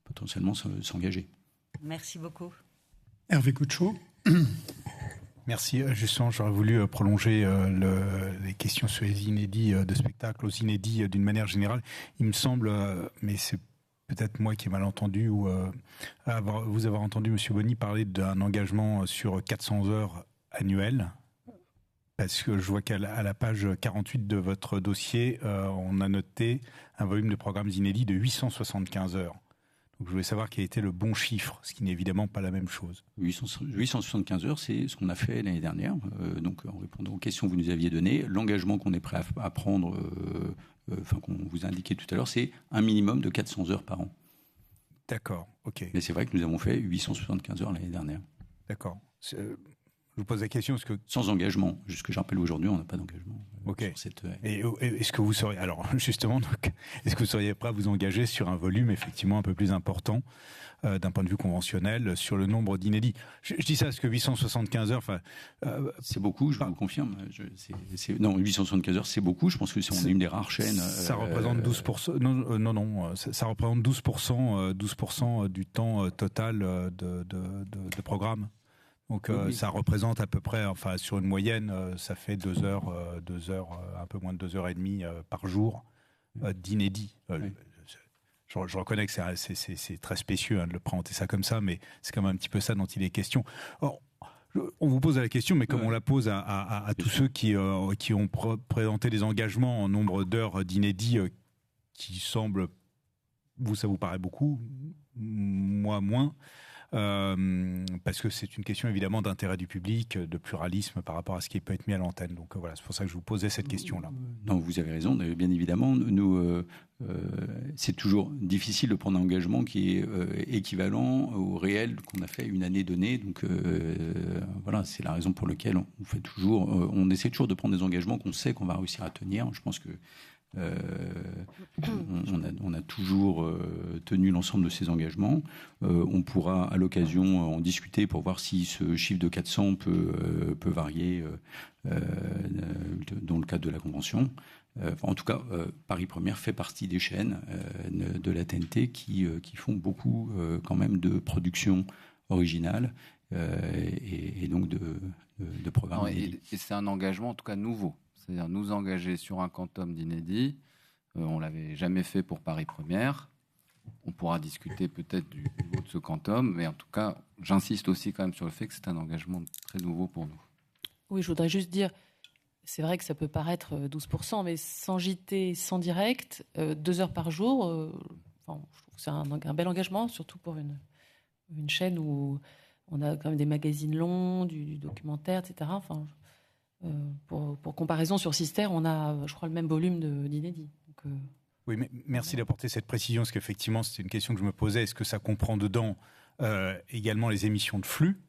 potentiellement s'engager. Merci beaucoup. Hervé Couchot. Merci. Justement, j'aurais voulu prolonger les questions sur les inédits de spectacles aux inédits d'une manière générale. Il me semble, mais c'est peut-être moi qui ai mal entendu, ou vous avoir entendu, M. Bonny, parler d'un engagement sur 400 heures annuelles, parce que je vois qu'à la page 48 de votre dossier, on a noté un volume de programmes inédits de 875 heures. Donc je voulais savoir quel était le bon chiffre, ce qui n'est évidemment pas la même chose. 875 heures, c'est ce qu'on a fait l'année dernière. Donc en répondant aux questions que vous nous aviez données, l'engagement qu'on est prêt à prendre, qu'on vous a indiqué tout à l'heure, c'est un minimum de 400 heures par an. D'accord, ok. Mais c'est vrai que nous avons fait 875 heures l'année dernière. D'accord. Je vous pose la question parce que... Sans engagement. Juste que je rappelle, aujourd'hui, on n'a pas d'engagement. Ok. Sur cette... Et est-ce que vous seriez... Alors, justement, est-ce que vous seriez prêt à vous engager sur un volume effectivement un peu plus important d'un point de vue conventionnel sur le nombre d'inédits? Je dis ça parce que 875 heures... c'est beaucoup, je vous confirme. Non, 875 heures, c'est beaucoup. Je pense que on est une des rares chaînes... Ça représente 12%... Non. Ça représente 12% du temps total de programme. Donc oui. Ça représente à peu près, enfin sur une moyenne, ça fait 2 heures, un peu moins de 2 heures et demie par jour d'inédits. Oui. Je reconnais que c'est très spécieux de le présenter ça comme ça, mais c'est quand même un petit peu ça dont il est question. Or, on vous pose la question, mais comme on la pose à tous ceux qui ont présenté des engagements en nombre d'heures d'inédits qui semblent, ça vous paraît beaucoup, moi moins. Parce que c'est une question évidemment d'intérêt du public, de pluralisme par rapport à ce qui peut être mis à l'antenne. Donc voilà, c'est pour ça que je vous posais cette question-là. Non, vous avez raison, bien évidemment. Nous, c'est toujours difficile de prendre un engagement qui est équivalent au réel qu'on a fait une année donnée. Donc voilà, c'est la raison pour laquelle on essaie toujours de prendre des engagements qu'on sait qu'on va réussir à tenir. Je pense que on a toujours tenu l'ensemble de ces engagements. On pourra à l'occasion en discuter pour voir si ce chiffre de 400 peut varier dans le cadre de la convention. En tout cas, Paris Première fait partie des chaînes de la TNT qui font beaucoup quand même de production originale et donc de programmes. Non, et c'est un engagement en tout cas nouveau. C'est-à-dire nous engager sur un quantum d'inédits. On ne l'avait jamais fait pour Paris Première. On pourra discuter peut-être du niveau de ce quantum, mais en tout cas, j'insiste aussi quand même sur le fait que c'est un engagement très nouveau pour nous. Oui, je voudrais juste dire, c'est vrai que ça peut paraître 12%, mais sans JT, sans direct, 2 heures par jour, je trouve que c'est un bel engagement, surtout pour une chaîne où on a quand même des magazines longs, du documentaire, etc. Pour comparaison, sur Sister, on a, je crois, le même volume d'inédits. Oui, mais merci d'apporter cette précision, parce qu'effectivement, c'était une question que je me posais. Est-ce que ça comprend dedans également les émissions de flux,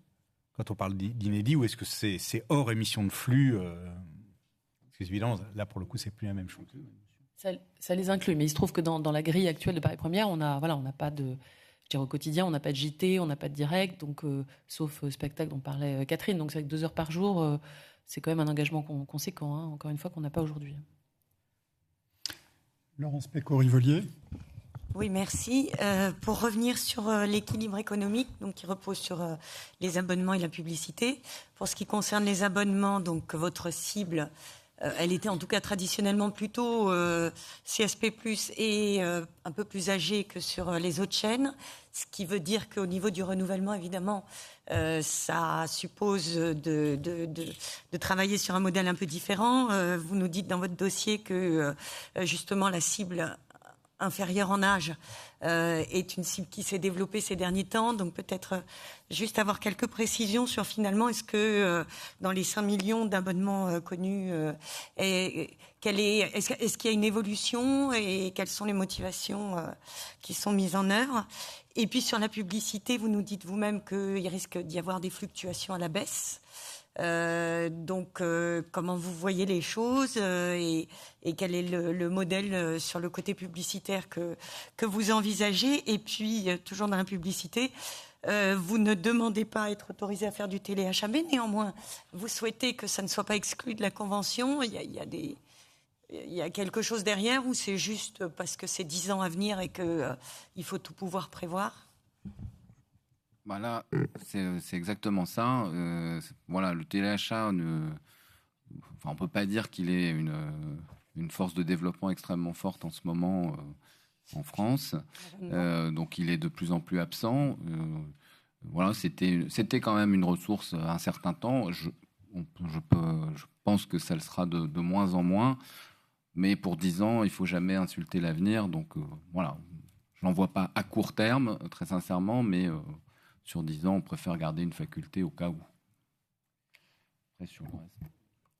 quand on parle d'inédits, ou est-ce que c'est hors émission de flux Parce que évidemment, là, pour le coup, c'est plus la même chose. Ça les inclut, mais il se trouve que dans la grille actuelle de Paris Première, on n'a pas de... Je dirais au quotidien, on n'a pas de JT, on n'a pas de direct, donc, sauf spectacle dont parlait Catherine. Donc, c'est avec 2 heures par jour... c'est quand même un engagement conséquent, encore une fois, qu'on n'a pas aujourd'hui. Laurence Pécaud-Rivolier. Oui, merci. Pour revenir sur l'équilibre économique, donc qui repose sur les abonnements et la publicité. Pour ce qui concerne les abonnements, donc votre cible, elle était en tout cas traditionnellement plutôt CSP+ et un peu plus âgée que sur les autres chaînes, ce qui veut dire qu'au niveau du renouvellement, évidemment, ça suppose de travailler sur un modèle un peu différent. Vous nous dites dans votre dossier que justement la cible inférieure en âge est une cible qui s'est développée ces derniers temps. Donc peut-être juste avoir quelques précisions sur finalement, est-ce que dans les 5 millions d'abonnements connus, est-ce qu'il y a une évolution et quelles sont les motivations qui sont mises en œuvre? Et puis sur la publicité, vous nous dites vous-même qu'il risque d'y avoir des fluctuations à la baisse. Donc, comment vous voyez les choses et quel est le modèle sur le côté publicitaire que vous envisagez? Et puis, toujours dans la publicité, vous ne demandez pas à être autorisé à faire du téléachat, mais néanmoins, vous souhaitez que ça ne soit pas exclu de la convention. Il y a quelque chose derrière ou c'est juste parce que c'est 10 ans à venir et qu'il faut tout pouvoir prévoir? Voilà, c'est exactement ça. Voilà, le téléachat, on ne peut pas dire qu'il est une force de développement extrêmement forte en ce moment en France. Donc, il est de plus en plus absent. Voilà, c'était quand même une ressource à un certain temps. Je pense que ça le sera de moins en moins. Mais pour 10 ans, il ne faut jamais insulter l'avenir. Donc, voilà, je n'en vois pas à court terme, très sincèrement, mais... sur 10 ans, on préfère garder une faculté au cas où.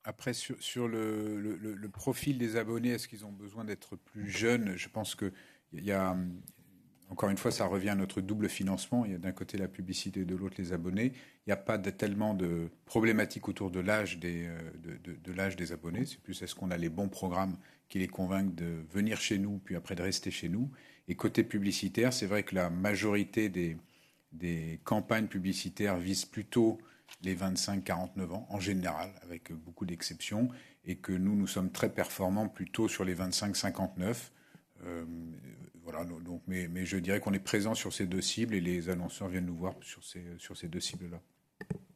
Après, sur le profil des abonnés, est-ce qu'ils ont besoin d'être plus jeunes? Je pense qu'il y a, encore une fois, ça revient à notre double financement. Il y a d'un côté la publicité et de l'autre les abonnés. Il n'y a pas tellement de problématiques autour de l'âge de l'âge des abonnés. C'est plus est-ce qu'on a les bons programmes qui les convainquent de venir chez nous, puis après de rester chez nous. Et côté publicitaire, c'est vrai que la majorité des campagnes publicitaires visent plutôt les 25-49 ans, en général, avec beaucoup d'exceptions, et que nous sommes très performants plutôt sur les 25-59. Voilà, donc, mais je dirais qu'on est présent sur ces deux cibles, et les annonceurs viennent nous voir sur ces deux cibles-là.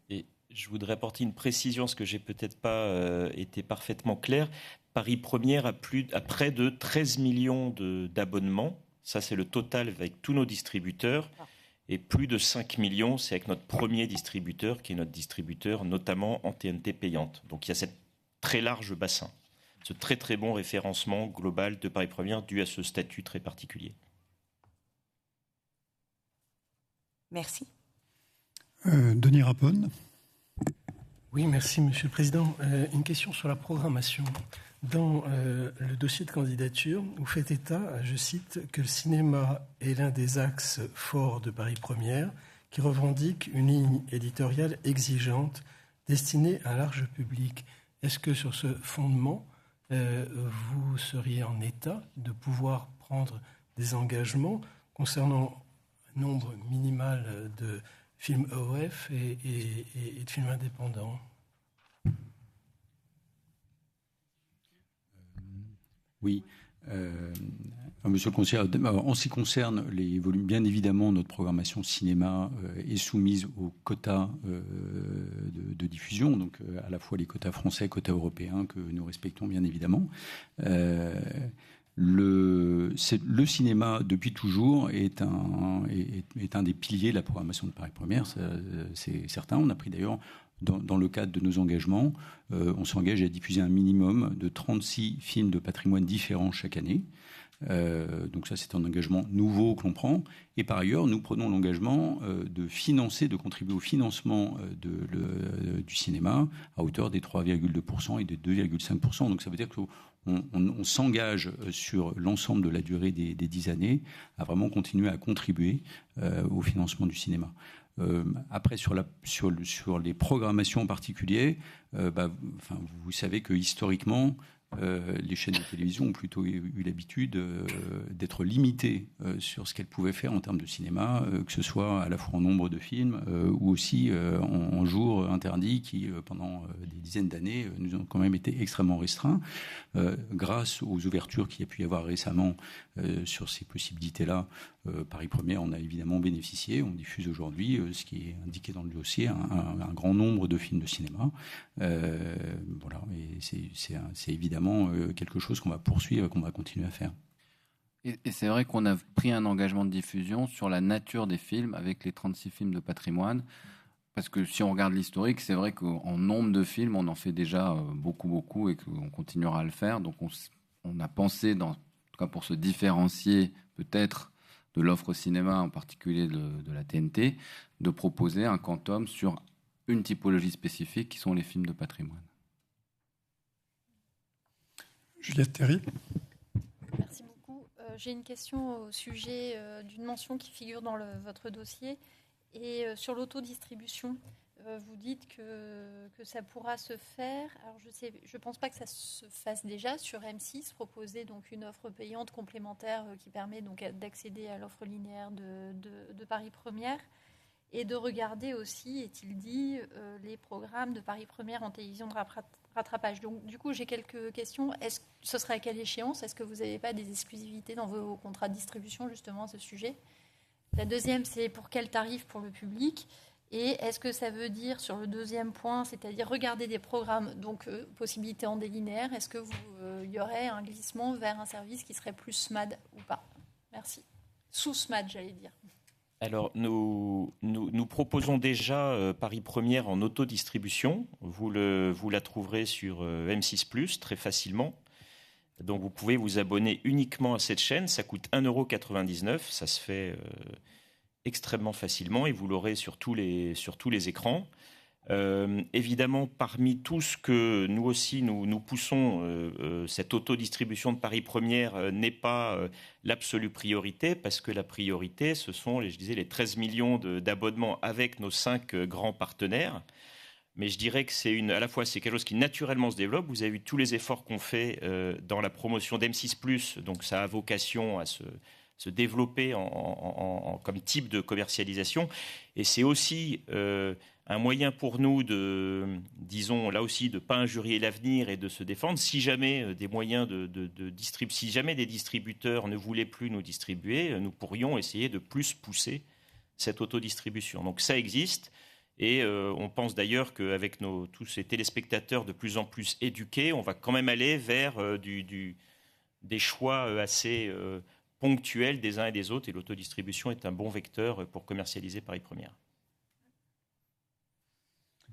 Et je voudrais apporter une précision, parce que j'ai peut-être pas été parfaitement clair. Paris Première a près de 13 millions d'abonnements. Ça, c'est le total avec tous nos distributeurs. Et plus de 5 millions, c'est avec notre premier distributeur, qui est notre distributeur notamment en TNT payante. Donc il y a ce très large bassin, ce très très bon référencement global de Paris Première dû à ce statut très particulier. Merci. Denis Rapone. Oui, merci Monsieur le Président. Une question sur la programmation. Dans le dossier de candidature, vous faites état, je cite, que le cinéma est l'un des axes forts de Paris Première qui revendique une ligne éditoriale exigeante destinée à un large public. Est-ce que sur ce fondement, vous seriez en état de pouvoir prendre des engagements concernant un nombre minimal de films OF et de films indépendants? Oui. Monsieur le conseiller, en ce qui concerne les volumes, bien évidemment, notre programmation cinéma est soumise aux quotas de diffusion, donc à la fois les quotas français, quotas européens, que nous respectons bien évidemment. Le cinéma, depuis toujours, est un des piliers de la programmation de Paris Première, c'est certain. On a pris d'ailleurs... Dans le cadre de nos engagements, on s'engage à diffuser un minimum de 36 films de patrimoine différents chaque année. Donc ça, c'est un engagement nouveau que l'on prend. Et par ailleurs, nous prenons l'engagement de contribuer au financement du cinéma à hauteur des 3,2% et des 2,5%. Donc ça veut dire qu'on s'engage sur l'ensemble de la durée des 10 années à vraiment continuer à contribuer au financement du cinéma. Après, sur les programmations en particulier, vous savez que historiquement, les chaînes de télévision ont plutôt eu l'habitude d'être limitées sur ce qu'elles pouvaient faire en termes de cinéma, que ce soit à la fois en nombre de films ou aussi en jours interdits qui, pendant des dizaines d'années, nous ont quand même été extrêmement restreints. Grâce aux ouvertures qu'il y a pu y avoir récemment sur ces possibilités-là, Paris Première en a évidemment bénéficié. On diffuse aujourd'hui, ce qui est indiqué dans le dossier, un grand nombre de films de cinéma. Voilà, et c'est évidemment quelque chose qu'on va poursuivre et qu'on va continuer à faire. Et c'est vrai qu'on a pris un engagement de diffusion sur la nature des films avec les 36 films de patrimoine. Parce que si on regarde l'historique, c'est vrai qu'en nombre de films, on en fait déjà beaucoup et qu'on continuera à le faire. Donc on a pensé, en tout cas pour se différencier peut-être de l'offre cinéma, en particulier de la TNT, de proposer un quantum sur une typologie spécifique qui sont les films de patrimoine. Juliette Théry. Merci beaucoup. J'ai une question au sujet d'une mention qui figure dans votre dossier. Et sur l'autodistribution, vous dites que ça pourra se faire. Alors je pense pas que ça se fasse déjà sur M6, proposer donc une offre payante complémentaire qui permet donc d'accéder à l'offre linéaire de Paris Première et de regarder aussi, est-il dit, les programmes de Paris Première en télévision de rattrapage. Donc du coup, j'ai quelques questions. Ce serait à quelle échéance ? Est-ce que vous n'avez pas des exclusivités dans vos contrats de distribution justement à ce sujet ? La deuxième, c'est pour quel tarif pour le public ? Et est-ce que ça veut dire, sur le deuxième point, c'est-à-dire regarder des programmes, donc possibilité en délinéaire, est-ce que y aurait un glissement vers un service qui serait plus SMAD ou pas ? Merci. Sous SMAD, j'allais dire. Alors, nous proposons déjà Paris Première en autodistribution. Vous la trouverez sur M6+, très facilement. Donc vous pouvez vous abonner uniquement à cette chaîne, ça coûte 1,99 €, ça se fait extrêmement facilement et vous l'aurez sur tous les écrans. Évidemment, parmi tout ce que nous aussi nous poussons, cette autodistribution de Paris Première n'est pas l'absolue priorité, parce que la priorité, ce sont, je disais, les 13 millions d'abonnements avec nos 5 grands partenaires. Mais je dirais que à la fois c'est quelque chose qui naturellement se développe. Vous avez vu tous les efforts qu'on fait dans la promotion d'M6+, donc ça a vocation à se développer comme type de commercialisation. Et c'est aussi un moyen pour nous disons là aussi, de ne pas injurier l'avenir et de se défendre. Si jamais des moyens si jamais des distributeurs ne voulaient plus nous distribuer, nous pourrions essayer de plus pousser cette autodistribution. Donc ça existe. Et on pense d'ailleurs qu'avec tous ces téléspectateurs de plus en plus éduqués, on va quand même aller vers des choix assez ponctuels des uns et des autres. Et l'autodistribution est un bon vecteur pour commercialiser Paris Première.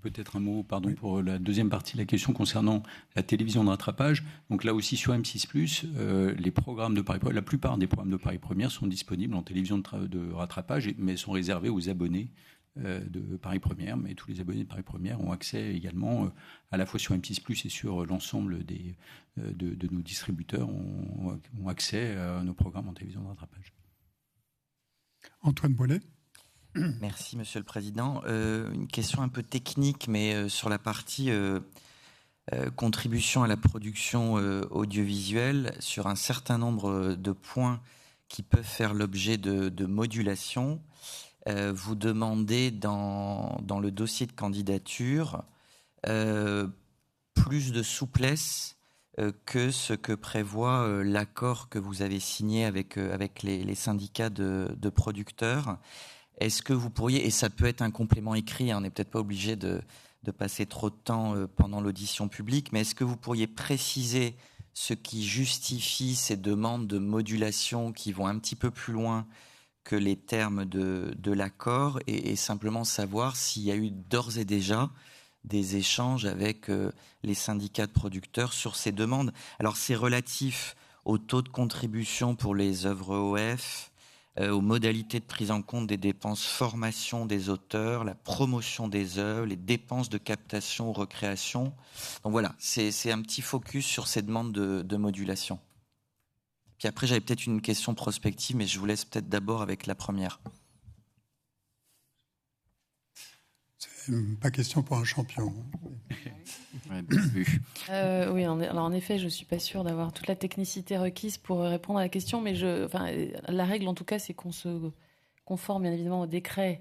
Peut-être un mot, pour la deuxième partie de la question concernant la télévision de rattrapage. Donc là aussi sur M6+, les programmes de Paris Première, la plupart des programmes de Paris Première sont disponibles en télévision de rattrapage, mais sont réservés aux abonnés de Paris Première, mais tous les abonnés de Paris Première ont accès également à la fois sur M6+, et sur l'ensemble de nos distributeurs ont accès à nos programmes en télévision de rattrapage. Antoine Bollet. Merci Monsieur le Président. Une question un peu technique, mais sur la partie contribution à la production audiovisuelle, sur un certain nombre de points qui peuvent faire l'objet de modulation. Vous demandez dans le dossier de candidature plus de souplesse que ce que prévoit l'accord que vous avez signé avec les syndicats de producteurs. Est-ce que vous pourriez, et ça peut être un complément écrit, on n'est peut-être pas obligé de passer trop de temps pendant l'audition publique, mais est-ce que vous pourriez préciser ce qui justifie ces demandes de modulation qui vont un petit peu plus loin que les termes de l'accord, et simplement savoir s'il y a eu d'ores et déjà des échanges avec les syndicats de producteurs sur ces demandes. Alors c'est relatif au taux de contribution pour les œuvres OF, aux modalités de prise en compte des dépenses formation des auteurs, la promotion des œuvres, les dépenses de captation ou recréation. Donc voilà, c'est un petit focus sur ces demandes de modulation. Puis après, j'avais peut-être une question prospective, mais je vous laisse peut-être d'abord avec la première. C'est pas question pour un champion. Oui, alors en effet, je ne suis pas sûre d'avoir toute la technicité requise pour répondre à la question, mais la règle en tout cas, c'est qu'on se conforme bien évidemment au décret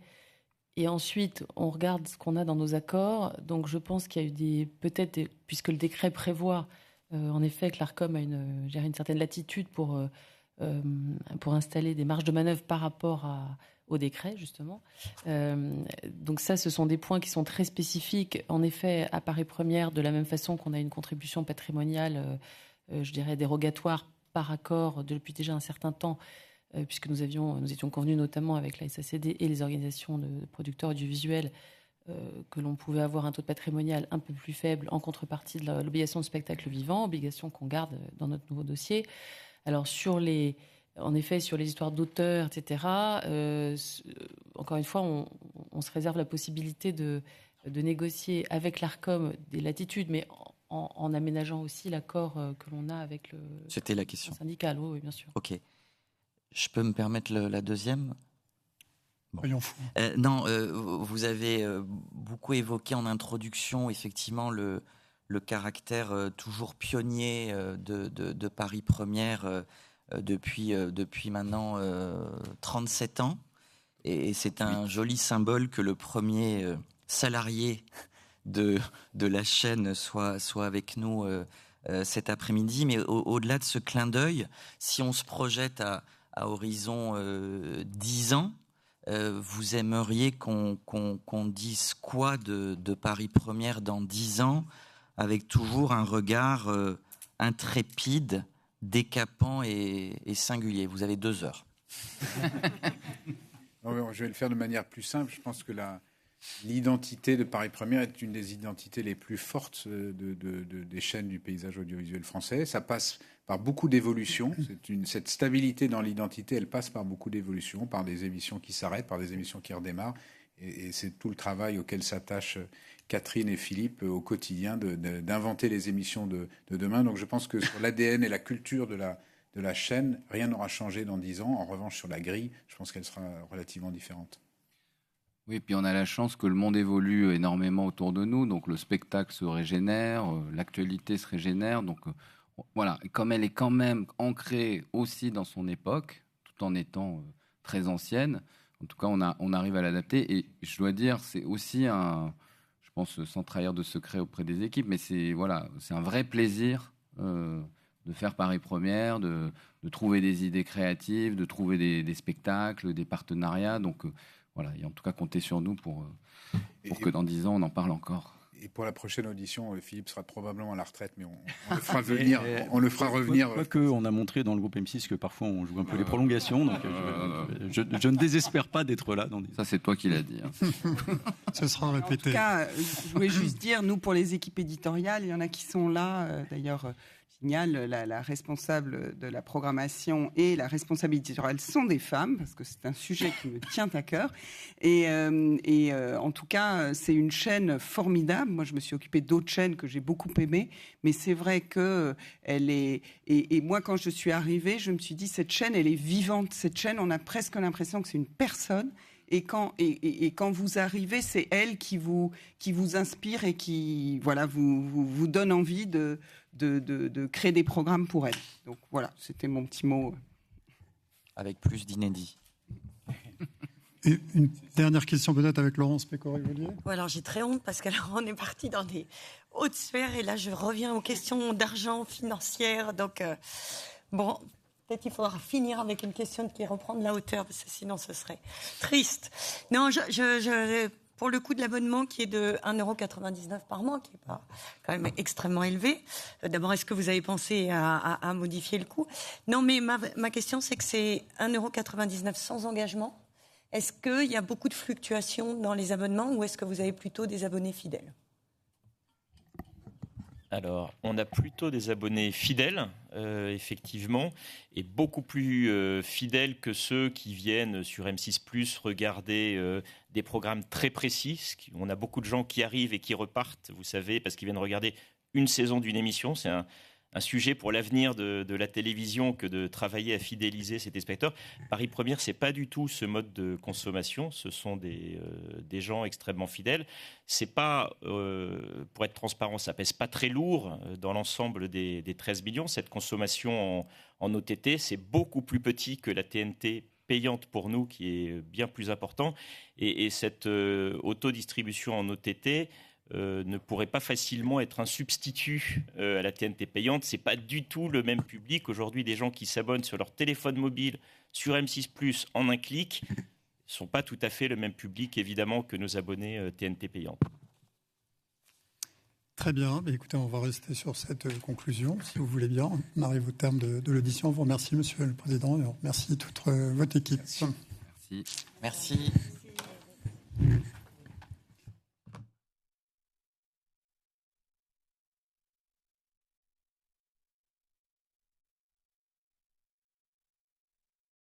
et ensuite on regarde ce qu'on a dans nos accords. Donc je pense qu'il y a eu puisque le décret prévoit en effet que l'ARCOM a une certaine latitude pour installer des marges de manœuvre par rapport au décret, justement. Donc ça, ce sont des points qui sont très spécifiques. En effet, à Paris Première, de la même façon qu'on a une contribution patrimoniale, je dirais, dérogatoire par accord depuis déjà un certain temps, puisque nous étions convenus notamment avec la SACD et les organisations de producteurs audiovisuels que l'on pouvait avoir un taux de patrimonial un peu plus faible en contrepartie de l'obligation de spectacle vivant, obligation qu'on garde dans notre nouveau dossier. Alors en effet, sur les histoires d'auteurs, etc., encore une fois, on se réserve la possibilité de négocier avec l'ARCOM des latitudes, mais en aménageant aussi l'accord que l'on a avec le C'était la question syndical. Oui, bien sûr. Ok. Je peux me permettre la deuxième ? Voyons fou. Non, vous avez beaucoup évoqué en introduction, effectivement, le caractère toujours pionnier de Paris Première depuis maintenant 37 ans. Et c'est un joli symbole que le premier salarié de la chaîne soit avec nous cet après-midi. Mais au-delà de ce clin d'œil, si on se projette à horizon 10 ans, vous aimeriez qu'on dise quoi de Paris Première dans 10 ans, avec toujours un regard intrépide, décapant et singulier. Vous avez 2 heures. Je vais le faire de manière plus simple. Je pense que l'identité de Paris Première est une des identités les plus fortes des chaînes du paysage audiovisuel français. Ça passe par beaucoup d'évolutions. Cette stabilité dans l'identité, elle passe par beaucoup d'évolutions, par des émissions qui s'arrêtent, par des émissions qui redémarrent. Et c'est tout le travail auquel s'attachent Catherine et Philippe au quotidien d'inventer les émissions de demain. Donc je pense que sur l'ADN et la culture de la chaîne, rien n'aura changé dans 10 ans. En revanche, sur la grille, je pense qu'elle sera relativement différente. Oui, puis on a la chance que le monde évolue énormément autour de nous. Donc le spectacle se régénère, l'actualité se régénère. Donc voilà, et comme elle est quand même ancrée aussi dans son époque, tout en étant très ancienne, en tout cas on arrive à l'adapter. Et je dois dire, c'est aussi je pense sans trahir de secret auprès des équipes, mais c'est un vrai plaisir de faire Paris Première, de trouver des idées créatives, de trouver des spectacles, des partenariats. Donc voilà, et en tout cas comptez sur nous pour que dans 10 ans on en parle encore. Et pour la prochaine audition, Philippe sera probablement à la retraite, mais on le fera venir. On le fera revenir. Quoique, on a montré dans le groupe M6 que parfois on joue un peu les prolongations, donc je ne désespère pas d'être là. Ça, c'est toi qui l'as dit. Ce sera répété. En tout cas, je voulais juste dire, nous, pour les équipes éditoriales, il y en a qui sont là. D'ailleurs, la responsable de la programmation et la responsable éditoriale sont des femmes, parce que c'est un sujet qui me tient à cœur. Et en tout cas, c'est une chaîne formidable. Moi, je me suis occupée d'autres chaînes que j'ai beaucoup aimées, mais c'est vrai que elle est... Et moi, quand je suis arrivée, je me suis dit, cette chaîne, elle est vivante. Cette chaîne, on a presque l'impression que c'est une personne. Et quand vous arrivez, c'est elle qui vous inspire et qui vous donne envie de créer des programmes pour elle. Donc voilà, c'était mon petit mot. Avec plus d'inédits. Et une dernière question peut-être avec Laurence Pécori-Volier. Ouais, alors j'ai très honte parce qu'on est parti dans des hautes sphères et là je reviens aux questions d'argent financière. Donc bon... Peut-être qu'il faudra finir avec une question qui reprend de la hauteur, parce que sinon ce serait triste. Non, pour le coût de l'abonnement qui est de 1,99 € par mois, qui n'est pas quand même extrêmement élevé, d'abord, est-ce que vous avez pensé à modifier le coût ? Non, mais ma question, c'est que c'est 1,99 € sans engagement. Est-ce qu'il y a beaucoup de fluctuations dans les abonnements ou est-ce que vous avez plutôt des abonnés fidèles ? Alors, on a plutôt des abonnés fidèles, effectivement, et beaucoup plus fidèles que ceux qui viennent sur M6+, regarder des programmes très précis. On a beaucoup de gens qui arrivent et qui repartent, vous savez, parce qu'ils viennent regarder une saison d'une émission. C'est un sujet pour l'avenir de la télévision que de travailler à fidéliser ces téléspectateurs. Paris Première, c'est pas du tout ce mode de consommation. Ce sont des gens extrêmement fidèles. C'est pas, pour être transparent, ça pèse pas très lourd dans l'ensemble des 13 millions. Cette consommation en OTT, c'est beaucoup plus petit que la TNT payante pour nous, qui est bien plus important. Et cette autodistribution en OTT ne pourrait pas facilement être un substitut à la TNT payante. C'est pas du tout le même public. Aujourd'hui, des gens qui s'abonnent sur leur téléphone mobile, sur M6+, en un clic, ne sont pas tout à fait le même public, évidemment, que nos abonnés TNT payantes. Très bien. Écoutez, on va rester sur cette conclusion, si vous voulez bien. On arrive au terme de l'audition. On vous remercie, Monsieur le Président, et on remercie toute votre équipe. Merci.